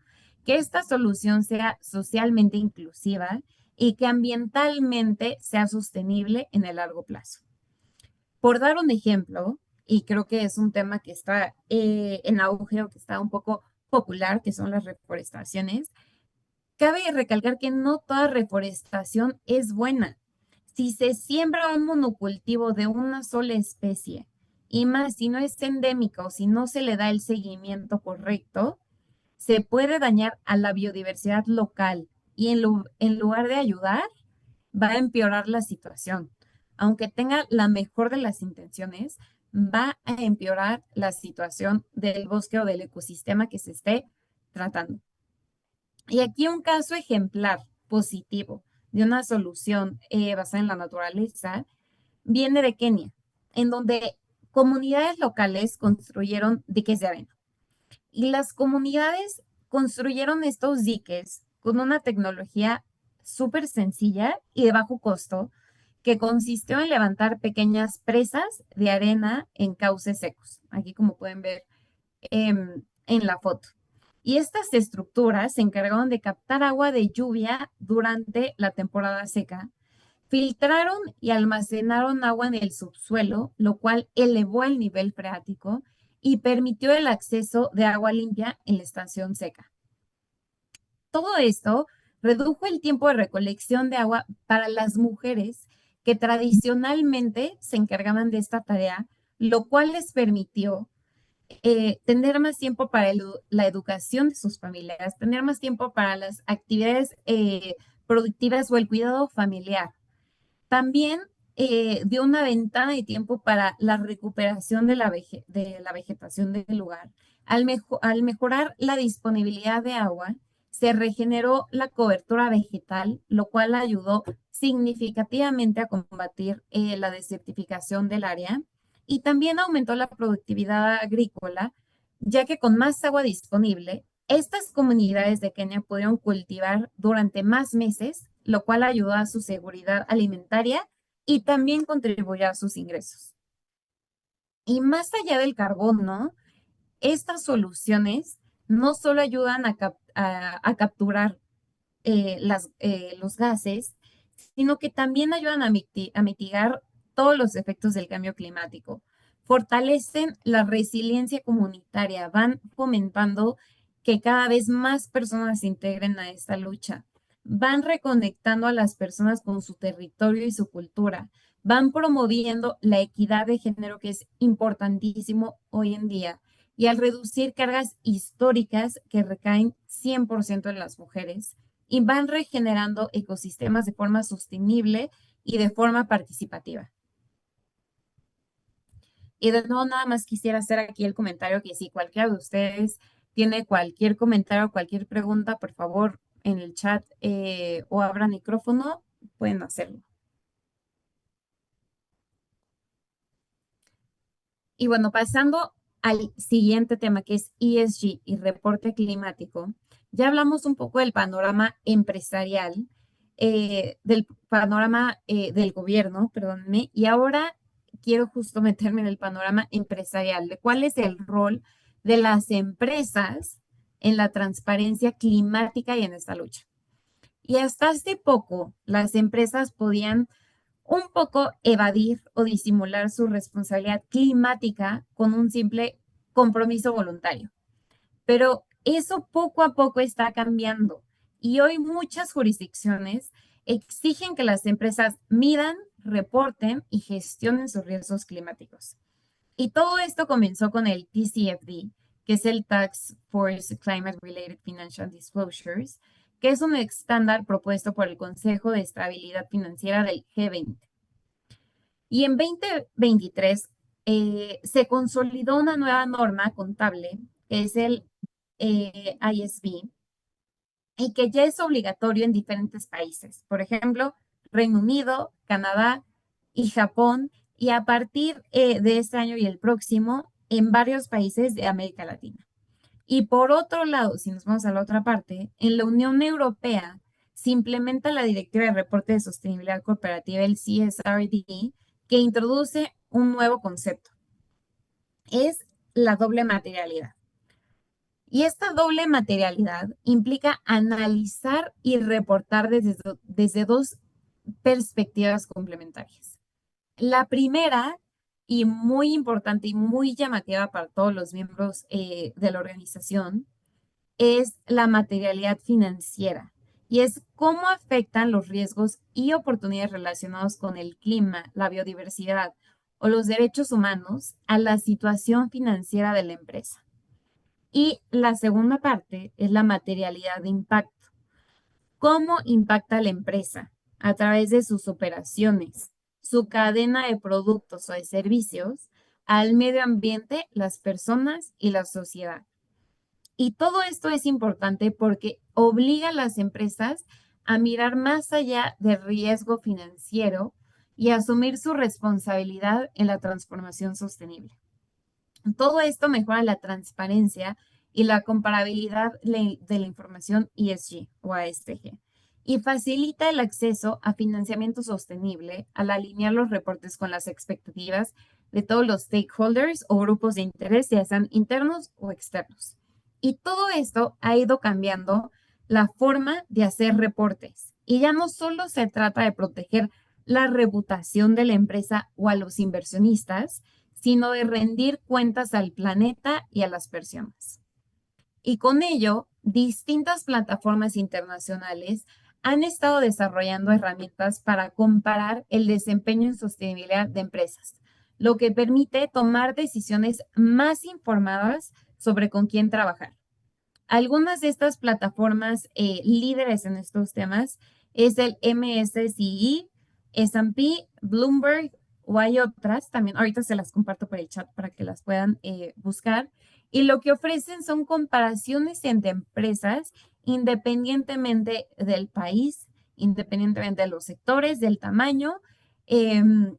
que esta solución sea socialmente inclusiva y que ambientalmente sea sostenible en el largo plazo. Por dar un ejemplo, y creo que es un tema que está en auge o que está un poco popular, que son las reforestaciones, cabe recalcar que no toda reforestación es buena. Si se siembra un monocultivo de una sola especie, y más si no es endémica o si no se le da el seguimiento correcto, se puede dañar a la biodiversidad local y en lugar de ayudar, va a empeorar la situación. Aunque tenga la mejor de las intenciones, va a empeorar la situación del bosque o del ecosistema que se esté tratando. Y aquí un caso ejemplar positivo de una solución basada en la naturaleza viene de Kenia, en donde comunidades locales construyeron diques de arena. Y las comunidades construyeron estos diques con una tecnología súper sencilla y de bajo costo, que consistió en levantar pequeñas presas de arena en cauces secos, aquí como pueden ver en la foto. Y estas estructuras se encargaron de captar agua de lluvia durante la temporada seca, filtraron y almacenaron agua en el subsuelo, lo cual elevó el nivel freático y permitió el acceso de agua limpia en la estación seca. Todo esto redujo el tiempo de recolección de agua para las mujeres que tradicionalmente se encargaban de esta tarea, lo cual les permitió tener más tiempo para la educación de sus familias, tener más tiempo para las actividades productivas o el cuidado familiar. También dio una ventana de tiempo para la recuperación de de la vegetación del lugar. Al mejorar la disponibilidad de agua, se regeneró la cobertura vegetal, lo cual ayudó significativamente a combatir la desertificación del área y también aumentó la productividad agrícola, ya que con más agua disponible, estas comunidades de Kenia pudieron cultivar durante más meses, lo cual ayudó a su seguridad alimentaria y también contribuyó a sus ingresos. Y más allá del carbono, estas soluciones no solo ayudan a capturar los gases, sino que también ayudan a mitigar todos los efectos del cambio climático. Fortalecen la resiliencia comunitaria, van fomentando que cada vez más personas se integren a esta lucha, van reconectando a las personas con su territorio y su cultura, van promoviendo la equidad de género, que es importantísimo hoy en día, y al reducir cargas históricas que recaen 100% en las mujeres, y van regenerando ecosistemas de forma sostenible y de forma participativa. Y de nuevo, nada más quisiera hacer aquí el comentario que si cualquiera de ustedes tiene cualquier comentario o cualquier pregunta, por favor, en el chat o abran micrófono, pueden hacerlo. Y bueno, pasando al siguiente tema, que es ESG y reporte climático, ya hablamos un poco del panorama empresarial, del panorama del gobierno, perdónenme, y ahora quiero justo meterme en el panorama empresarial, de cuál es el rol de las empresas en la transparencia climática y en esta lucha. Y hasta hace poco, las empresas podían un poco evadir o disimular su responsabilidad climática con un simple compromiso voluntario. Pero eso poco a poco está cambiando y hoy muchas jurisdicciones exigen que las empresas midan, reporten y gestionen sus riesgos climáticos. Y todo esto comenzó con el TCFD, que es el Task Force Climate Related Financial Disclosures, que es un estándar propuesto por el Consejo de Estabilidad Financiera del G20. Y en 2023 se consolidó una nueva norma contable, que es el ISB, y que ya es obligatorio en diferentes países. Por ejemplo, Reino Unido, Canadá y Japón, y a partir de este año y el próximo, en varios países de América Latina. Y por otro lado, si nos vamos a la otra parte, en la Unión Europea se implementa la Directiva de Reporte de Sostenibilidad Corporativa, el CSRD, que introduce un nuevo concepto. Es la doble materialidad. Y esta doble materialidad implica analizar y reportar desde dos perspectivas complementarias. La primera, y muy importante y muy llamativa para todos los miembros de la organización, es la materialidad financiera y es cómo afectan los riesgos y oportunidades relacionados con el clima, la biodiversidad o los derechos humanos a la situación financiera de la empresa. Y la segunda parte es la materialidad de impacto. ¿Cómo impacta la empresa a través de sus operaciones, su cadena de productos o de servicios al medio ambiente, las personas y la sociedad? Y todo esto es importante porque obliga a las empresas a mirar más allá del riesgo financiero y asumir su responsabilidad en la transformación sostenible. Todo esto mejora la transparencia y la comparabilidad de la información ESG o ASG y facilita el acceso a financiamiento sostenible al alinear los reportes con las expectativas de todos los stakeholders o grupos de interés, ya sean internos o externos. Y todo esto ha ido cambiando la forma de hacer reportes. Y ya no solo se trata de proteger la reputación de la empresa o a los inversionistas, sino de rendir cuentas al planeta y a las personas. Y con ello, distintas plataformas internacionales han estado desarrollando herramientas para comparar el desempeño en sostenibilidad de empresas, lo que permite tomar decisiones más informadas sobre con quién trabajar. Algunas de estas plataformas líderes en estos temas es el MSCI, S&P, Bloomberg, o hay otras, también ahorita se las comparto por el chat para que las puedan buscar. Y lo que ofrecen son comparaciones entre empresas independientemente del país, independientemente de los sectores, del tamaño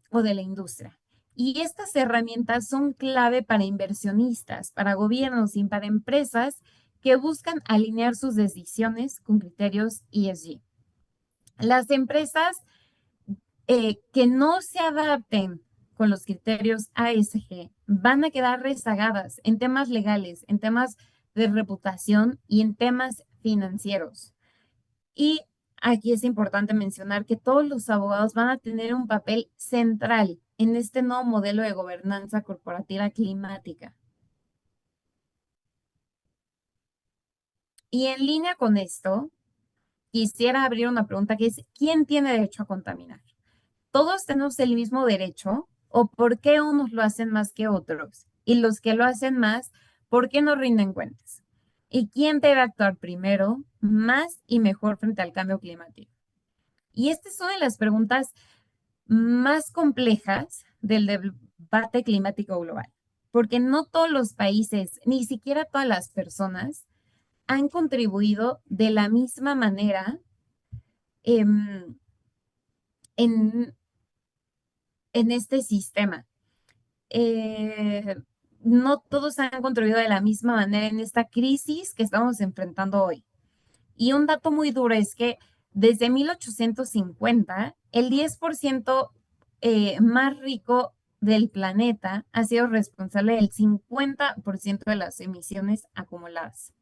o de la industria. Y estas herramientas son clave para inversionistas, para gobiernos y para empresas que buscan alinear sus decisiones con criterios ESG. Las empresas que no se adapten con los criterios ASG van a quedar rezagadas en temas legales, en temas de reputación y en temas financieros. Y aquí es importante mencionar que todos los abogados van a tener un papel central en este nuevo modelo de gobernanza corporativa climática. Y en línea con esto, quisiera abrir una pregunta que es, ¿quién tiene derecho a contaminar? ¿Todos tenemos el mismo derecho o por qué unos lo hacen más que otros? Y los que lo hacen más, ¿por qué no rinden cuentas? ¿Y quién debe actuar primero, más y mejor frente al cambio climático? Y esta es una de las preguntas más complejas del debate climático global, porque no todos los países, ni siquiera todas las personas, han contribuido de la misma manera en, en este sistema. No todos han contribuido de la misma manera en esta crisis que estamos enfrentando hoy. Y un dato muy duro es que desde 1850, el 10% más rico del planeta ha sido responsable del 50% de las emisiones acumuladas.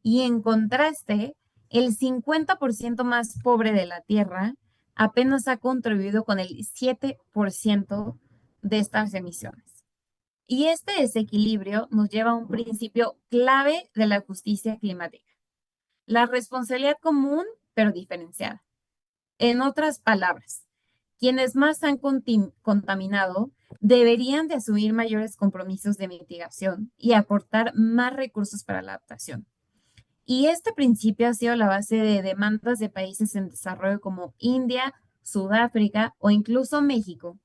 Y en contraste, el 50% más pobre de la Tierra apenas ha contribuido con el 7% de estas emisiones. Y este desequilibrio nos lleva a un principio clave de la justicia climática, la responsabilidad común, pero diferenciada. En otras palabras, quienes más han contaminado deberían de asumir mayores compromisos de mitigación y aportar más recursos para la adaptación. Y este principio ha sido la base de demandas de países en desarrollo como India, Sudáfrica o incluso México,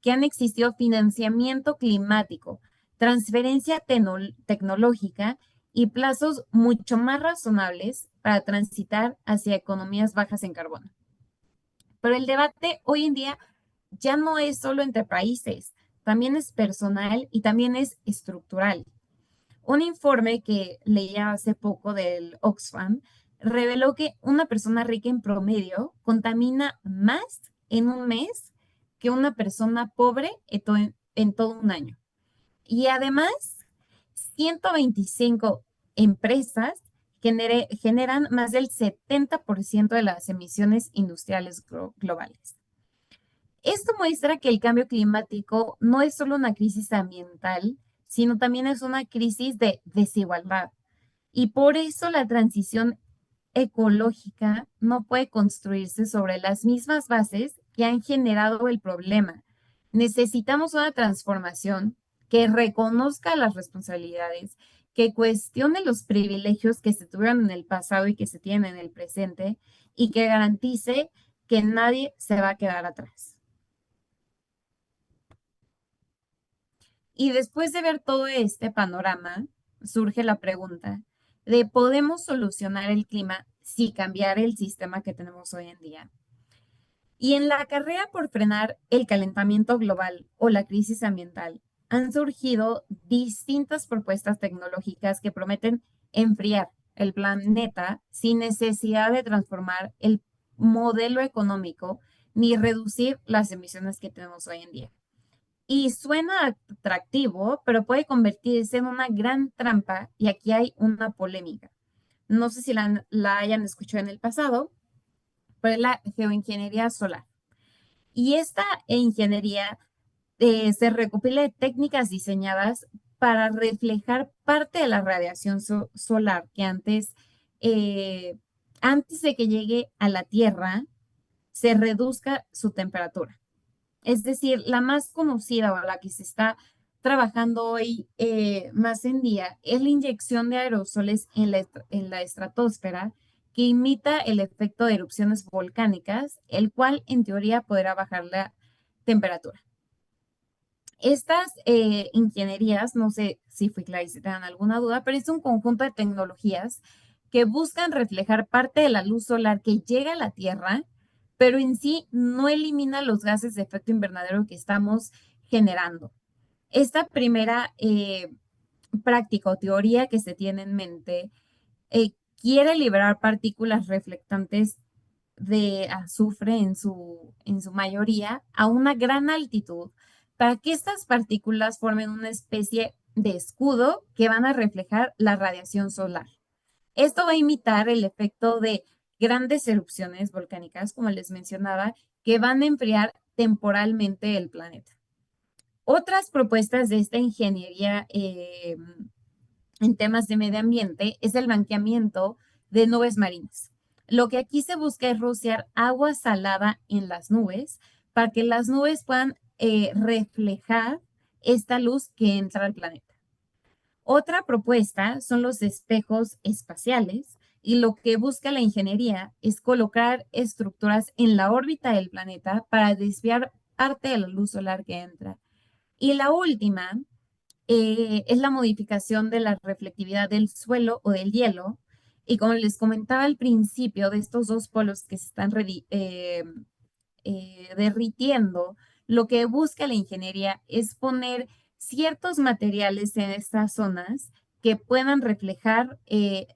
que han existido financiamiento climático, transferencia tecnológica y plazos mucho más razonables para transitar hacia economías bajas en carbono. Pero el debate hoy en día ya no es solo entre países, también es personal y también es estructural. Un informe que leía hace poco del Oxfam reveló que una persona rica en promedio contamina más en un mes que una persona pobre en todo un año. Y además, 125 empresas generan más del 70% de las emisiones industriales globales. Esto muestra que el cambio climático no es solo una crisis ambiental, sino también es una crisis de desigualdad. Y por eso la transición ecológica no puede construirse sobre las mismas bases que han generado el problema. Necesitamos una transformación que reconozca las responsabilidades, que cuestione los privilegios que se tuvieron en el pasado y que se tienen en el presente y que garantice que nadie se va a quedar atrás. Y después de ver todo este panorama, surge la pregunta de ¿podemos solucionar el clima sin cambiar el sistema que tenemos hoy en día? Y en la carrera por frenar el calentamiento global o la crisis ambiental, han surgido distintas propuestas tecnológicas que prometen enfriar el planeta sin necesidad de transformar el modelo económico ni reducir las emisiones que tenemos hoy en día. Y suena atractivo, pero puede convertirse en una gran trampa y aquí hay una polémica. No sé si la hayan escuchado en el pasado, pero es la geoingeniería solar. Y esta ingeniería se recopila de técnicas diseñadas para reflejar parte de la radiación solar que eh, antes de que llegue a la Tierra, se reduzca su temperatura. Es decir, la más conocida o la que se está trabajando hoy más en día es la inyección de aerosoles en la estratosfera que imita el efecto de erupciones volcánicas, el cual en teoría podrá bajar la temperatura. Estas ingenierías, no sé si fue clara y si te dan alguna duda, pero es un conjunto de tecnologías que buscan reflejar parte de la luz solar que llega a la Tierra, pero en sí no elimina los gases de efecto invernadero que estamos generando. Esta primera práctica o teoría que se tiene en mente quiere liberar partículas reflectantes de azufre en su mayoría a una gran altitud para que estas partículas formen una especie de escudo que van a reflejar la radiación solar. Esto va a imitar el efecto de grandes erupciones volcánicas, como les mencionaba, que van a enfriar temporalmente el planeta. Otras propuestas de esta ingeniería en temas de medio ambiente es el blanqueamiento de nubes marinas. Lo que aquí se busca es rociar agua salada en las nubes para que las nubes puedan reflejar esta luz que entra al planeta. Otra propuesta son los espejos espaciales y lo que busca la ingeniería es colocar estructuras en la órbita del planeta para desviar parte de la luz solar que entra. Y la última es la modificación de la reflectividad del suelo o del hielo. Y como les comentaba al principio, de estos dos polos que se están derritiendo, lo que busca la ingeniería es poner ciertos materiales en estas zonas que puedan reflejar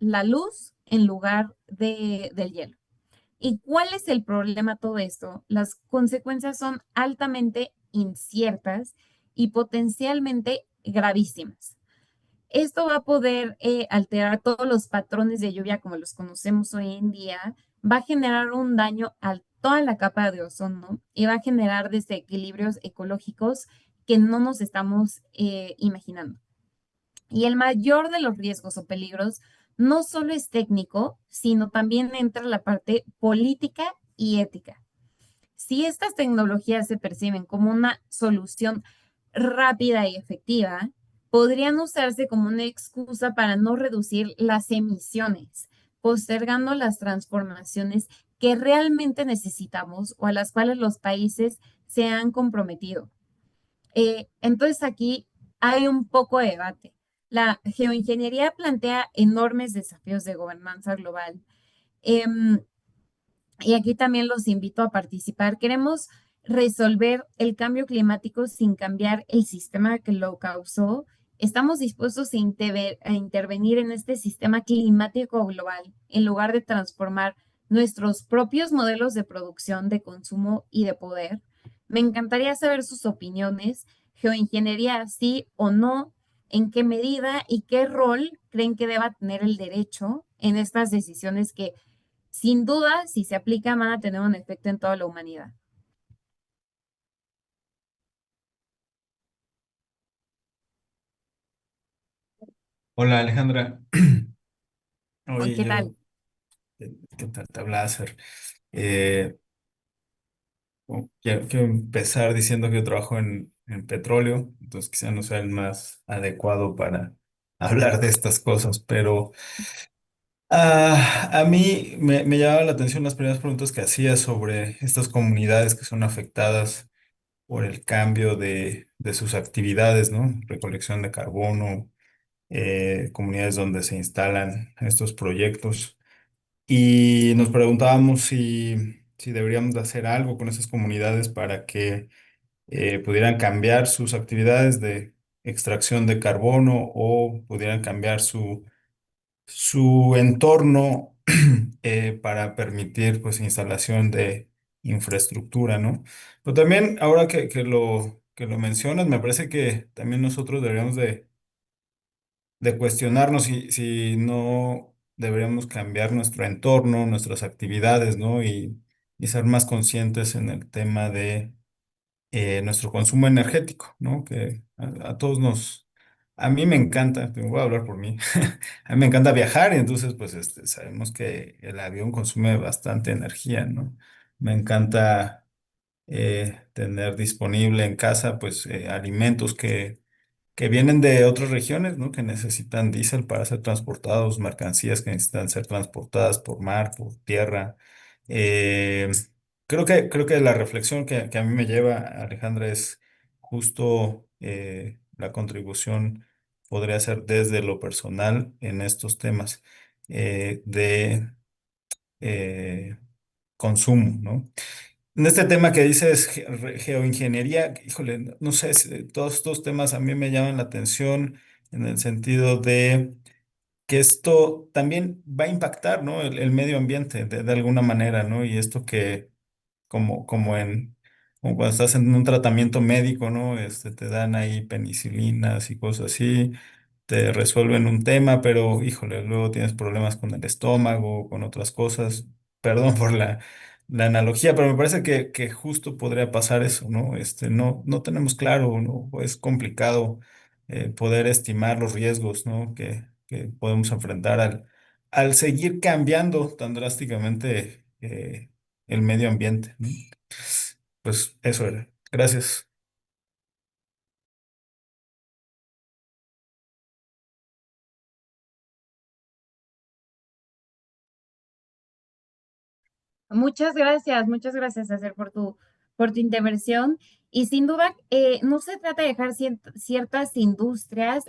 la luz en lugar del hielo. ¿Y cuál es el problema de todo esto? Las consecuencias son altamente inciertas y potencialmente gravísimas. Esto va a poder alterar todos los patrones de lluvia como los conocemos hoy en día, va a generar un daño a toda la capa de ozono y va a generar desequilibrios ecológicos que no nos estamos imaginando. Y el mayor de los riesgos o peligros no solo es técnico, sino también entra la parte política y ética. Si estas tecnologías se perciben como una solución rápida y efectiva, podrían usarse como una excusa para no reducir las emisiones, postergando las transformaciones que realmente necesitamos o a las cuales los países se han comprometido. Entonces aquí hay un poco de debate. La geoingeniería plantea enormes desafíos de gobernanza global. Em, y aquí también los invito a participar. Queremos resolver el cambio climático sin cambiar el sistema que lo causó. Estamos dispuestos a intervenir en este sistema climático global en lugar de transformar nuestros propios modelos de producción, de consumo y de poder. Me encantaría saber sus opiniones. Geoingeniería, sí o no, en qué medida y qué rol creen que deba tener el derecho en estas decisiones que sin duda, si se aplica, van a tener un efecto en toda la humanidad. Hola Alejandra, Oye, oye ¿qué tal? ¿qué tal te habla Acer? Eh, quiero empezar diciendo que yo trabajo en petróleo, entonces quizá no sea el más adecuado para hablar de estas cosas, pero a mí me llamaba la atención las primeras preguntas que hacía sobre estas comunidades que son afectadas por el cambio de sus actividades, ¿no? Recolección de carbono, comunidades donde se instalan estos proyectos. Y nos preguntábamos si deberíamos de hacer algo con esas comunidades para que pudieran cambiar sus actividades de extracción de carbono o pudieran cambiar su entorno para permitir pues instalación de infraestructura, ¿no? Pero también ahora que lo mencionas, me parece que también nosotros deberíamos de cuestionarnos si no deberíamos cambiar nuestro entorno, nuestras actividades, ¿no? Y ser más conscientes en el tema de nuestro consumo energético, ¿no? Que a todos a mí me encanta, te voy a hablar por mí, a mí me encanta viajar y entonces pues sabemos que el avión consume bastante energía, ¿no? Me encanta tener disponible en casa pues alimentos que vienen de otras regiones, ¿no? Que necesitan diésel para ser transportados, mercancías que necesitan ser transportadas por mar, por tierra. Eh, creo que la reflexión que a mí me lleva, Alejandra, es justo la contribución podría ser desde lo personal en estos temas de eh, consumo, ¿no? En este tema que dices geoingeniería, híjole, no sé, todos estos temas a mí me llaman la atención en el sentido de que esto también va a impactar, ¿no? El medio ambiente de alguna manera, ¿no? Y esto que como cuando estás en un tratamiento médico, ¿no? Te dan ahí penicilinas y cosas así, te resuelven un tema, pero híjole, luego tienes problemas con el estómago, con otras cosas. Perdón por la analogía, pero me parece que justo podría pasar eso, ¿no? No tenemos claro, ¿no? Es complicado poder estimar los riesgos, ¿no? Que podemos enfrentar al seguir cambiando tan drásticamente el medio ambiente, ¿no? Pues eso era. Gracias. Muchas gracias, César, por tu intervención. Y sin duda, no se trata de dejar ciertas industrias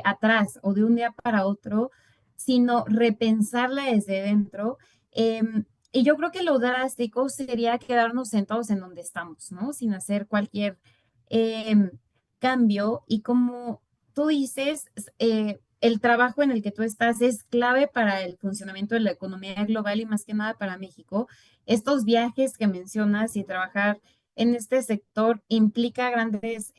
atrás o de un día para otro, sino repensarla desde dentro. Y yo creo que lo drástico sería quedarnos sentados en donde estamos, ¿no? Sin hacer cualquier em, cambio. Y como tú dices, el trabajo en el que tú estás es clave para el funcionamiento de la economía global y más que nada para México. Estos viajes que mencionas y trabajar en este sector implica grandes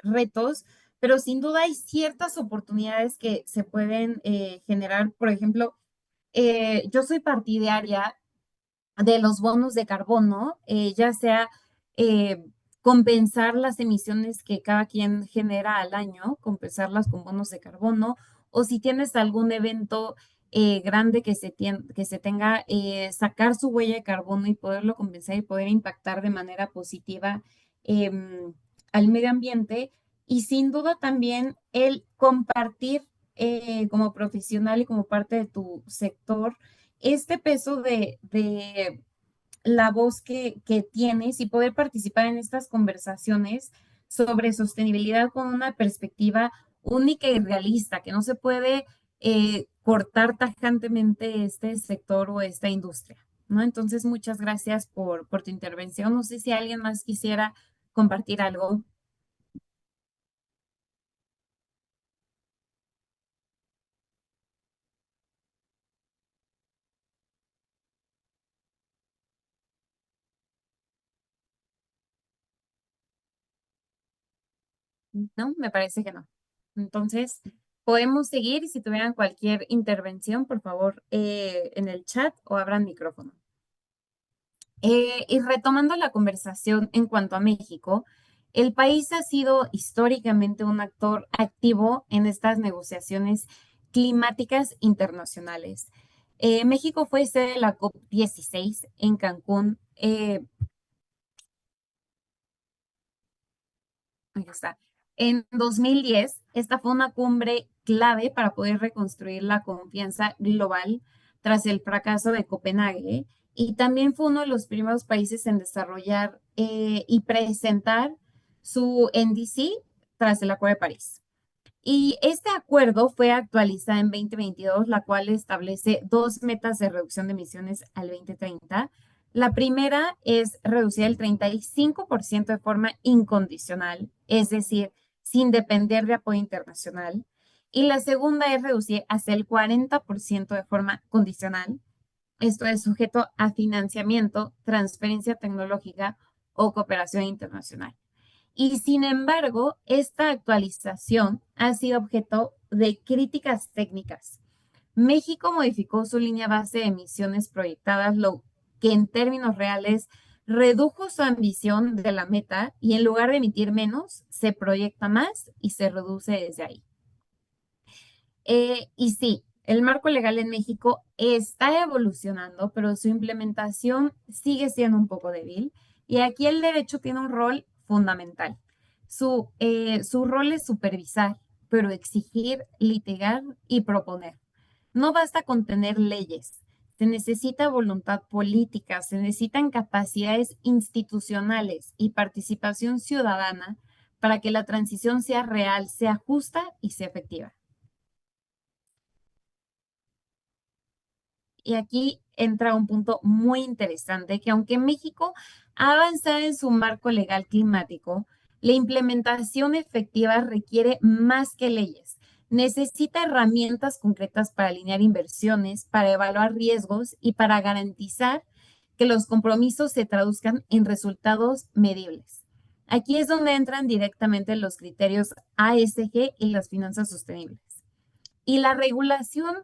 retos, pero sin duda hay ciertas oportunidades que se pueden generar. Por ejemplo, yo soy partidaria de los bonos de carbono, ya sea eh, compensar las emisiones que cada quien genera al año, compensarlas con bonos de carbono, o si tienes algún evento grande que se tenga, sacar su huella de carbono y poderlo compensar y poder impactar de manera positiva al medio ambiente. Y sin duda también el compartir como profesional y como parte de tu sector este peso de la voz que tienes y poder participar en estas conversaciones sobre sostenibilidad con una perspectiva única y realista, que no se puede cortar tajantemente este sector o esta industria, ¿no? Entonces, muchas gracias por tu intervención. No sé si alguien más quisiera compartir algo. No, me parece que no. Entonces, podemos seguir y si tuvieran cualquier intervención, por favor, en el chat o abran micrófono. Y retomando la conversación en cuanto a México, el país ha sido históricamente un actor activo en estas negociaciones climáticas internacionales. México fue sede de la COP 16 en Cancún. Ahí está. En 2010, esta fue una cumbre clave para poder reconstruir la confianza global tras el fracaso de Copenhague y también fue uno de los primeros países en desarrollar y presentar su NDC tras el Acuerdo de París. Y este acuerdo fue actualizado en 2022, la cual establece dos metas de reducción de emisiones al 2030, La primera es reducir el 35% de forma incondicional, es decir, sin depender de apoyo internacional. Y la segunda es reducir hasta el 40% de forma condicional. Esto es sujeto a financiamiento, transferencia tecnológica o cooperación internacional. Y sin embargo, esta actualización ha sido objeto de críticas técnicas. México modificó su línea base de emisiones proyectadas, lo que en términos reales redujo su ambición de la meta y en lugar de emitir menos, se proyecta más y se reduce desde ahí. Y sí, el marco legal en México está evolucionando, pero su implementación sigue siendo un poco débil. Y aquí el derecho tiene un rol fundamental. Su rol es supervisar, pero exigir, litigar y proponer. No basta con tener leyes. Se necesita voluntad política, se necesitan capacidades institucionales y participación ciudadana para que la transición sea real, sea justa y sea efectiva. Y aquí entra un punto muy interesante, que aunque México ha avanzado en su marco legal climático, la implementación efectiva requiere más que leyes. Necesita herramientas concretas para alinear inversiones, para evaluar riesgos y para garantizar que los compromisos se traduzcan en resultados medibles. Aquí es donde entran directamente los criterios ASG y las finanzas sostenibles. Y la regulación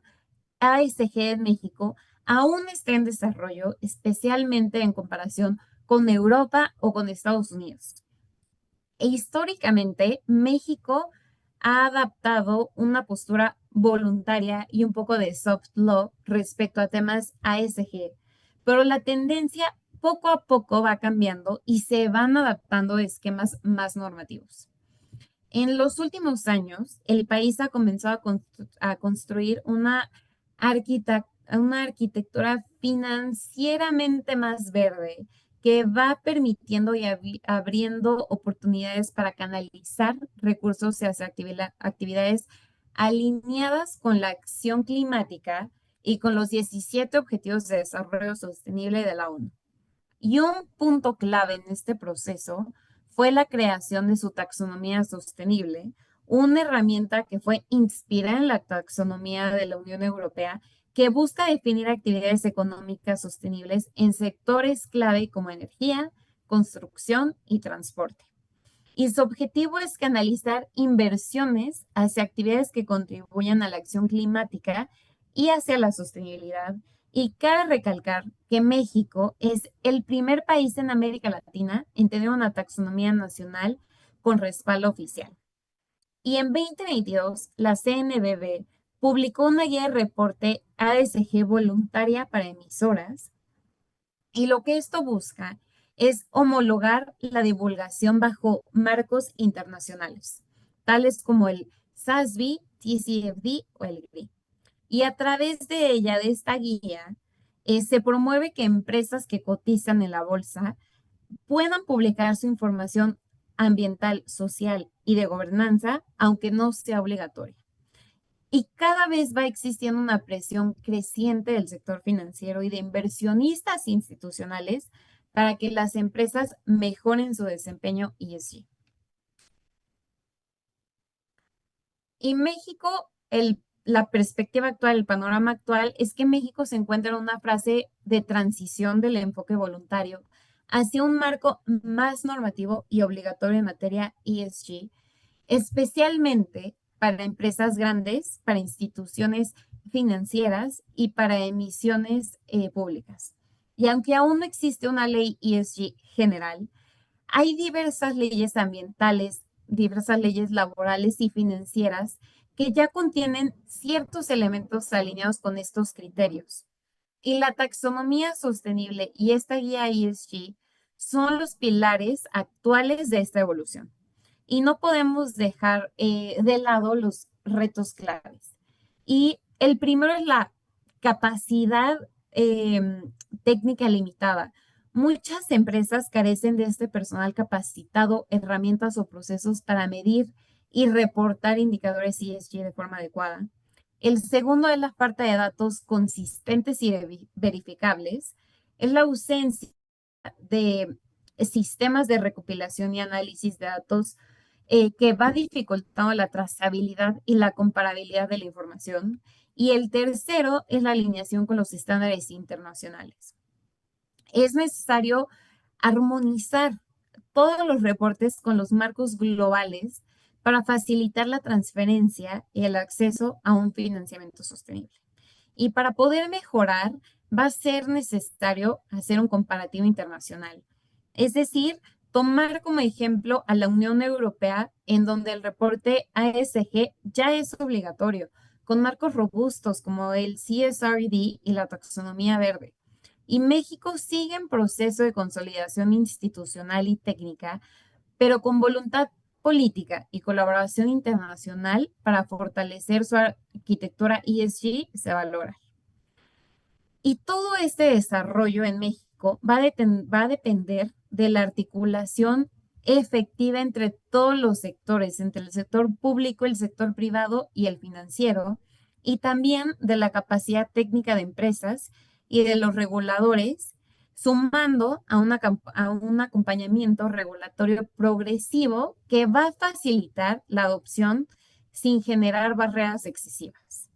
ASG en México aún está en desarrollo, especialmente en comparación con Europa o con Estados Unidos. E históricamente, México ha adaptado una postura voluntaria y un poco de soft law respecto a temas ASG, pero la tendencia poco a poco va cambiando y se van adaptando esquemas más normativos. En los últimos años, el país ha comenzado a construir una arquitectura financieramente más verde que va permitiendo y abriendo oportunidades para canalizar recursos hacia actividades alineadas con la acción climática y con los 17 Objetivos de Desarrollo Sostenible de la ONU. Y un punto clave en este proceso fue la creación de su taxonomía sostenible, una herramienta que fue inspirada en la taxonomía de la Unión Europea, que busca definir actividades económicas sostenibles en sectores clave como energía, construcción y transporte. Y su objetivo es canalizar inversiones hacia actividades que contribuyan a la acción climática y hacia la sostenibilidad. Y cabe recalcar que México es el primer país en América Latina en tener una taxonomía nacional con respaldo oficial. Y en 2022, la CNBV publicó una guía de reporte ASG voluntaria para emisoras. Y lo que esto busca es homologar la divulgación bajo marcos internacionales, tales como el SASB, TCFD o el GRI. Y a través de ella, de esta guía, se promueve que empresas que cotizan en la bolsa puedan publicar su información ambiental, social y de gobernanza, aunque no sea obligatoria. Y cada vez va existiendo una presión creciente del sector financiero y de inversionistas institucionales para que las empresas mejoren su desempeño ESG. Y México, la perspectiva actual, el panorama actual, es que México se encuentra en una fase de transición del enfoque voluntario hacia un marco más normativo y obligatorio en materia ESG, especialmente para empresas grandes, para instituciones financieras y para emisiones públicas. Y aunque aún no existe una ley ESG general, hay diversas leyes ambientales, diversas leyes laborales y financieras que ya contienen ciertos elementos alineados con estos criterios. Y la taxonomía sostenible y esta guía ESG son los pilares actuales de esta evolución. Y no podemos dejar de lado los retos claves. Y el primero es la capacidad técnica limitada. Muchas empresas carecen de este personal capacitado, herramientas o procesos para medir y reportar indicadores ESG de forma adecuada. El segundo es la falta de datos consistentes y verificables. es la ausencia de sistemas de recopilación y análisis de datos que va dificultando la trazabilidad y la comparabilidad de la información. Y el tercero es la alineación con los estándares internacionales. Es necesario armonizar todos los reportes con los marcos globales para facilitar la transferencia y el acceso a un financiamiento sostenible. Y para poder mejorar, va a ser necesario hacer un comparativo internacional. Es decir, tomar como ejemplo a la Unión Europea, en donde el reporte ASG ya es obligatorio, con marcos robustos como el CSRD y la taxonomía verde. Y México sigue en proceso de consolidación institucional y técnica, pero con voluntad política y colaboración internacional para fortalecer su arquitectura ESG se valora. Y todo este desarrollo en México va a depender de la articulación efectiva entre todos los sectores, entre el sector público, el sector privado y el financiero, y también de la capacidad técnica de empresas y de los reguladores, sumando a un acompañamiento regulatorio progresivo que va a facilitar la adopción sin generar barreras excesivas.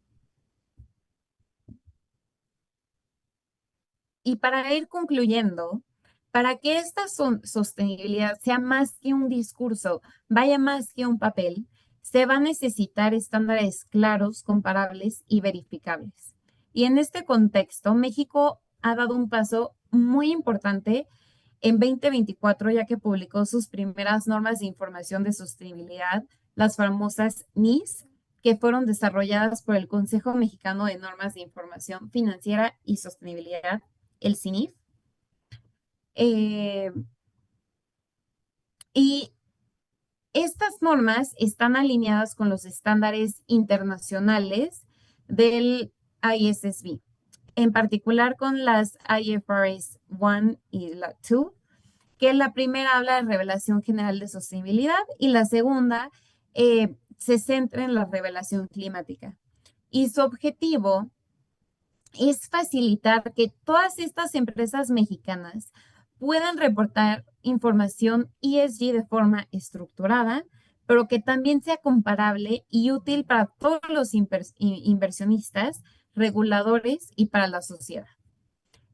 Y para ir concluyendo, para que esta sostenibilidad sea más que un discurso, vaya más que un papel, se va a necesitar estándares claros, comparables y verificables. Y en este contexto, México ha dado un paso muy importante en 2024, ya que publicó sus primeras normas de información de sostenibilidad, las famosas NIS, que fueron desarrolladas por el Consejo Mexicano de Normas de Información Financiera y Sostenibilidad, el CINIF. Y estas normas están alineadas con los estándares internacionales del ISSB, en particular con las IFRS 1 y la 2, que la primera habla de revelación general de sostenibilidad y la segunda se centra en la revelación climática. Y su objetivo es facilitar que todas estas empresas mexicanas puedan reportar información ESG de forma estructurada, pero que también sea comparable y útil para todos los inversionistas, reguladores y para la sociedad.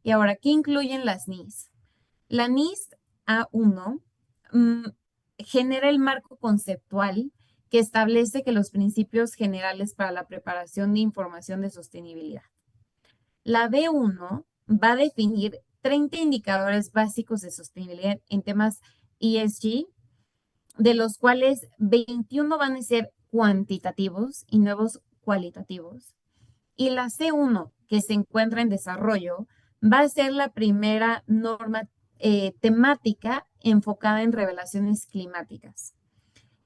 Y ahora, ¿qué incluyen las NIS? La NIS A1 genera el marco conceptual que establece que los principios generales para la preparación de información de sostenibilidad. La B1 va a definir 30 indicadores básicos de sostenibilidad en temas ESG, de los cuales 21 van a ser cuantitativos y nuevos cualitativos. Y la C1, que se encuentra en desarrollo, va a ser la primera norma temática enfocada en revelaciones climáticas.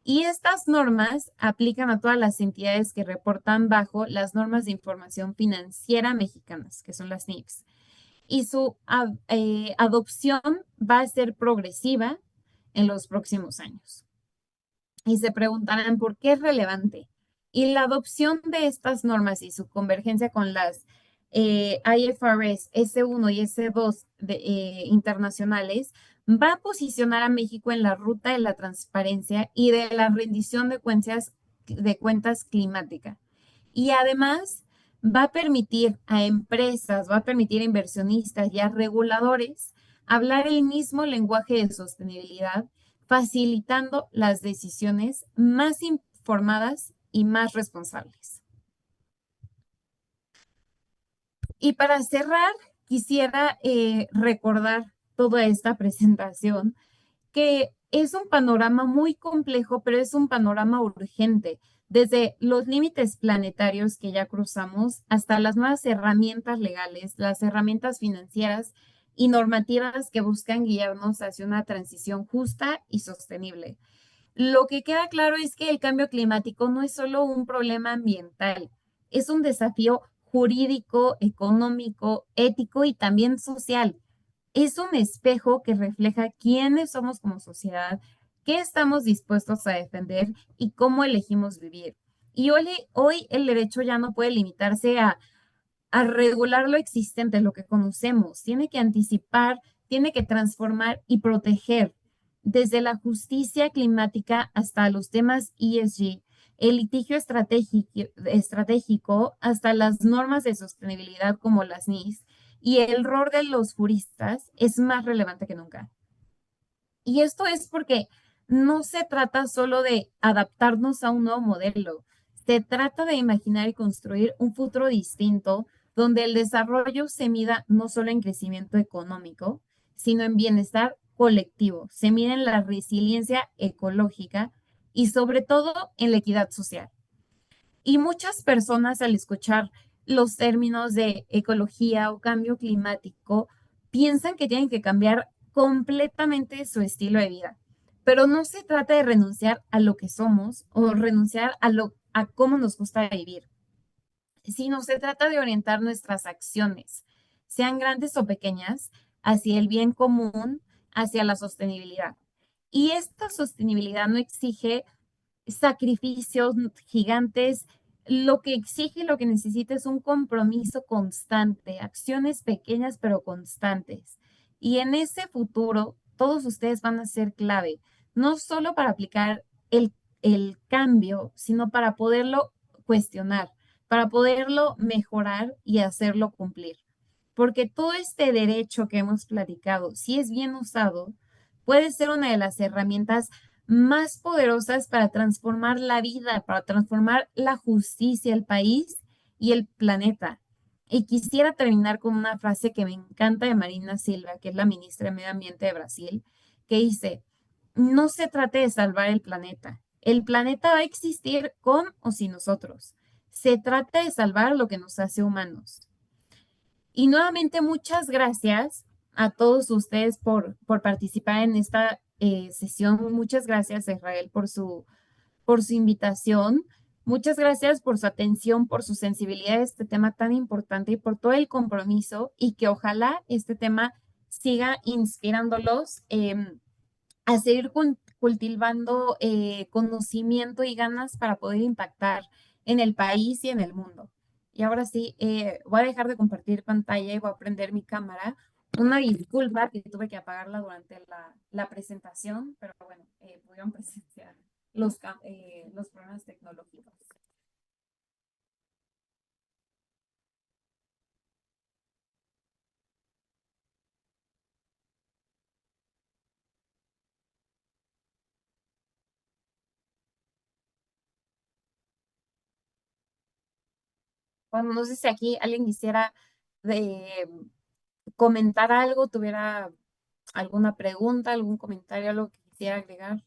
Y estas normas aplican a todas las entidades que reportan bajo las normas de información financiera mexicanas, que son las NIFs. Y su adopción va a ser progresiva en los próximos años. Y se preguntarán por qué es relevante. Y la adopción de estas normas y su convergencia con las IFRS S1 y S2 internacionales va a posicionar a México en la ruta de la transparencia y de la rendición de cuentas climática. Y además va a permitir a empresas, va a permitir a inversionistas y a reguladores hablar el mismo lenguaje de sostenibilidad, facilitando las decisiones más informadas y más responsables. Y para cerrar, quisiera recordar toda esta presentación, que es un panorama muy complejo, pero es un panorama urgente, desde los límites planetarios que ya cruzamos hasta las nuevas herramientas legales, las herramientas financieras y normativas que buscan guiarnos hacia una transición justa y sostenible. Lo que queda claro es que el cambio climático no es solo un problema ambiental, es un desafío jurídico, económico, ético y también social. Es un espejo que refleja quiénes somos como sociedad, qué estamos dispuestos a defender y cómo elegimos vivir. Y hoy el derecho ya no puede limitarse a a regular lo existente, lo que conocemos, tiene que anticipar, tiene que transformar y proteger desde la justicia climática hasta los temas ESG, el litigio estratégico hasta las normas de sostenibilidad como las NIS, y el rol de los juristas es más relevante que nunca. Y esto es porque no se trata solo de adaptarnos a un nuevo modelo, se trata de imaginar y construir un futuro distinto donde el desarrollo se mida no solo en crecimiento económico, sino en bienestar colectivo, se mide en la resiliencia ecológica y sobre todo en la equidad social. Y muchas personas al escuchar los términos de ecología o cambio climático piensan que tienen que cambiar completamente su estilo de vida. Pero no se trata de renunciar a lo que somos o renunciar a cómo nos gusta vivir, sino se trata de orientar nuestras acciones, sean grandes o pequeñas, hacia el bien común, hacia la sostenibilidad. Y esta sostenibilidad no exige sacrificios gigantes. Lo que exige y lo que necesita es un compromiso constante, acciones pequeñas pero constantes. Y en ese futuro, todos ustedes van a ser clave, no solo para aplicar el cambio, sino para poderlo cuestionar, para poderlo mejorar y hacerlo cumplir. Porque todo este derecho que hemos platicado, si es bien usado, puede ser una de las herramientas más poderosas para transformar la vida, para transformar la justicia, el país y el planeta. Y quisiera terminar con una frase que me encanta de Marina Silva, que es la ministra de Medio Ambiente de Brasil, que dice, no se trata de salvar el planeta va a existir con o sin nosotros. Se trata de salvar lo que nos hace humanos. Y nuevamente, muchas gracias a todos ustedes por participar en esta sesión. Muchas gracias, Israel, por su invitación. Muchas gracias por su atención, por su sensibilidad a este tema tan importante y por todo el compromiso y que ojalá este tema siga inspirándolos a seguir cultivando conocimiento y ganas para poder impactar en el país y en el mundo. Y ahora sí, voy a dejar de compartir pantalla y voy a prender mi cámara. Una disculpa que tuve que apagarla durante la presentación, pero bueno, pudieron presenciar los problemas tecnológicos. Bueno, no sé si aquí alguien quisiera comentar algo, tuviera alguna pregunta, algún comentario, algo que quisiera agregar.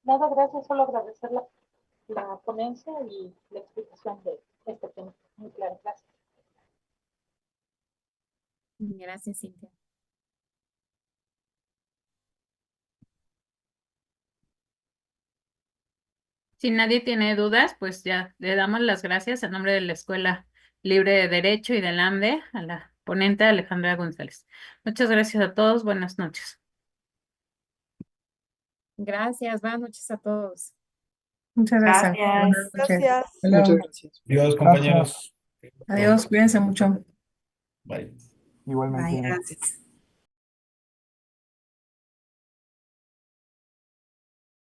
Nada, gracias, solo agradecer la ponencia y la explicación de este tema. Muy claro, gracias. Gracias, Cintia. Si nadie tiene dudas, pues ya le damos las gracias a nombre de la Escuela Libre de Derecho y del AMDE a la ponente Alejandra González. Muchas gracias a todos. Buenas noches. Gracias, buenas noches a todos. Muchas gracias. Gracias. Buenas noches. Gracias. Hasta luego. Muchas gracias. Adiós, compañeros. Adiós, cuídense mucho. Bye. Bye, Bye, gracias.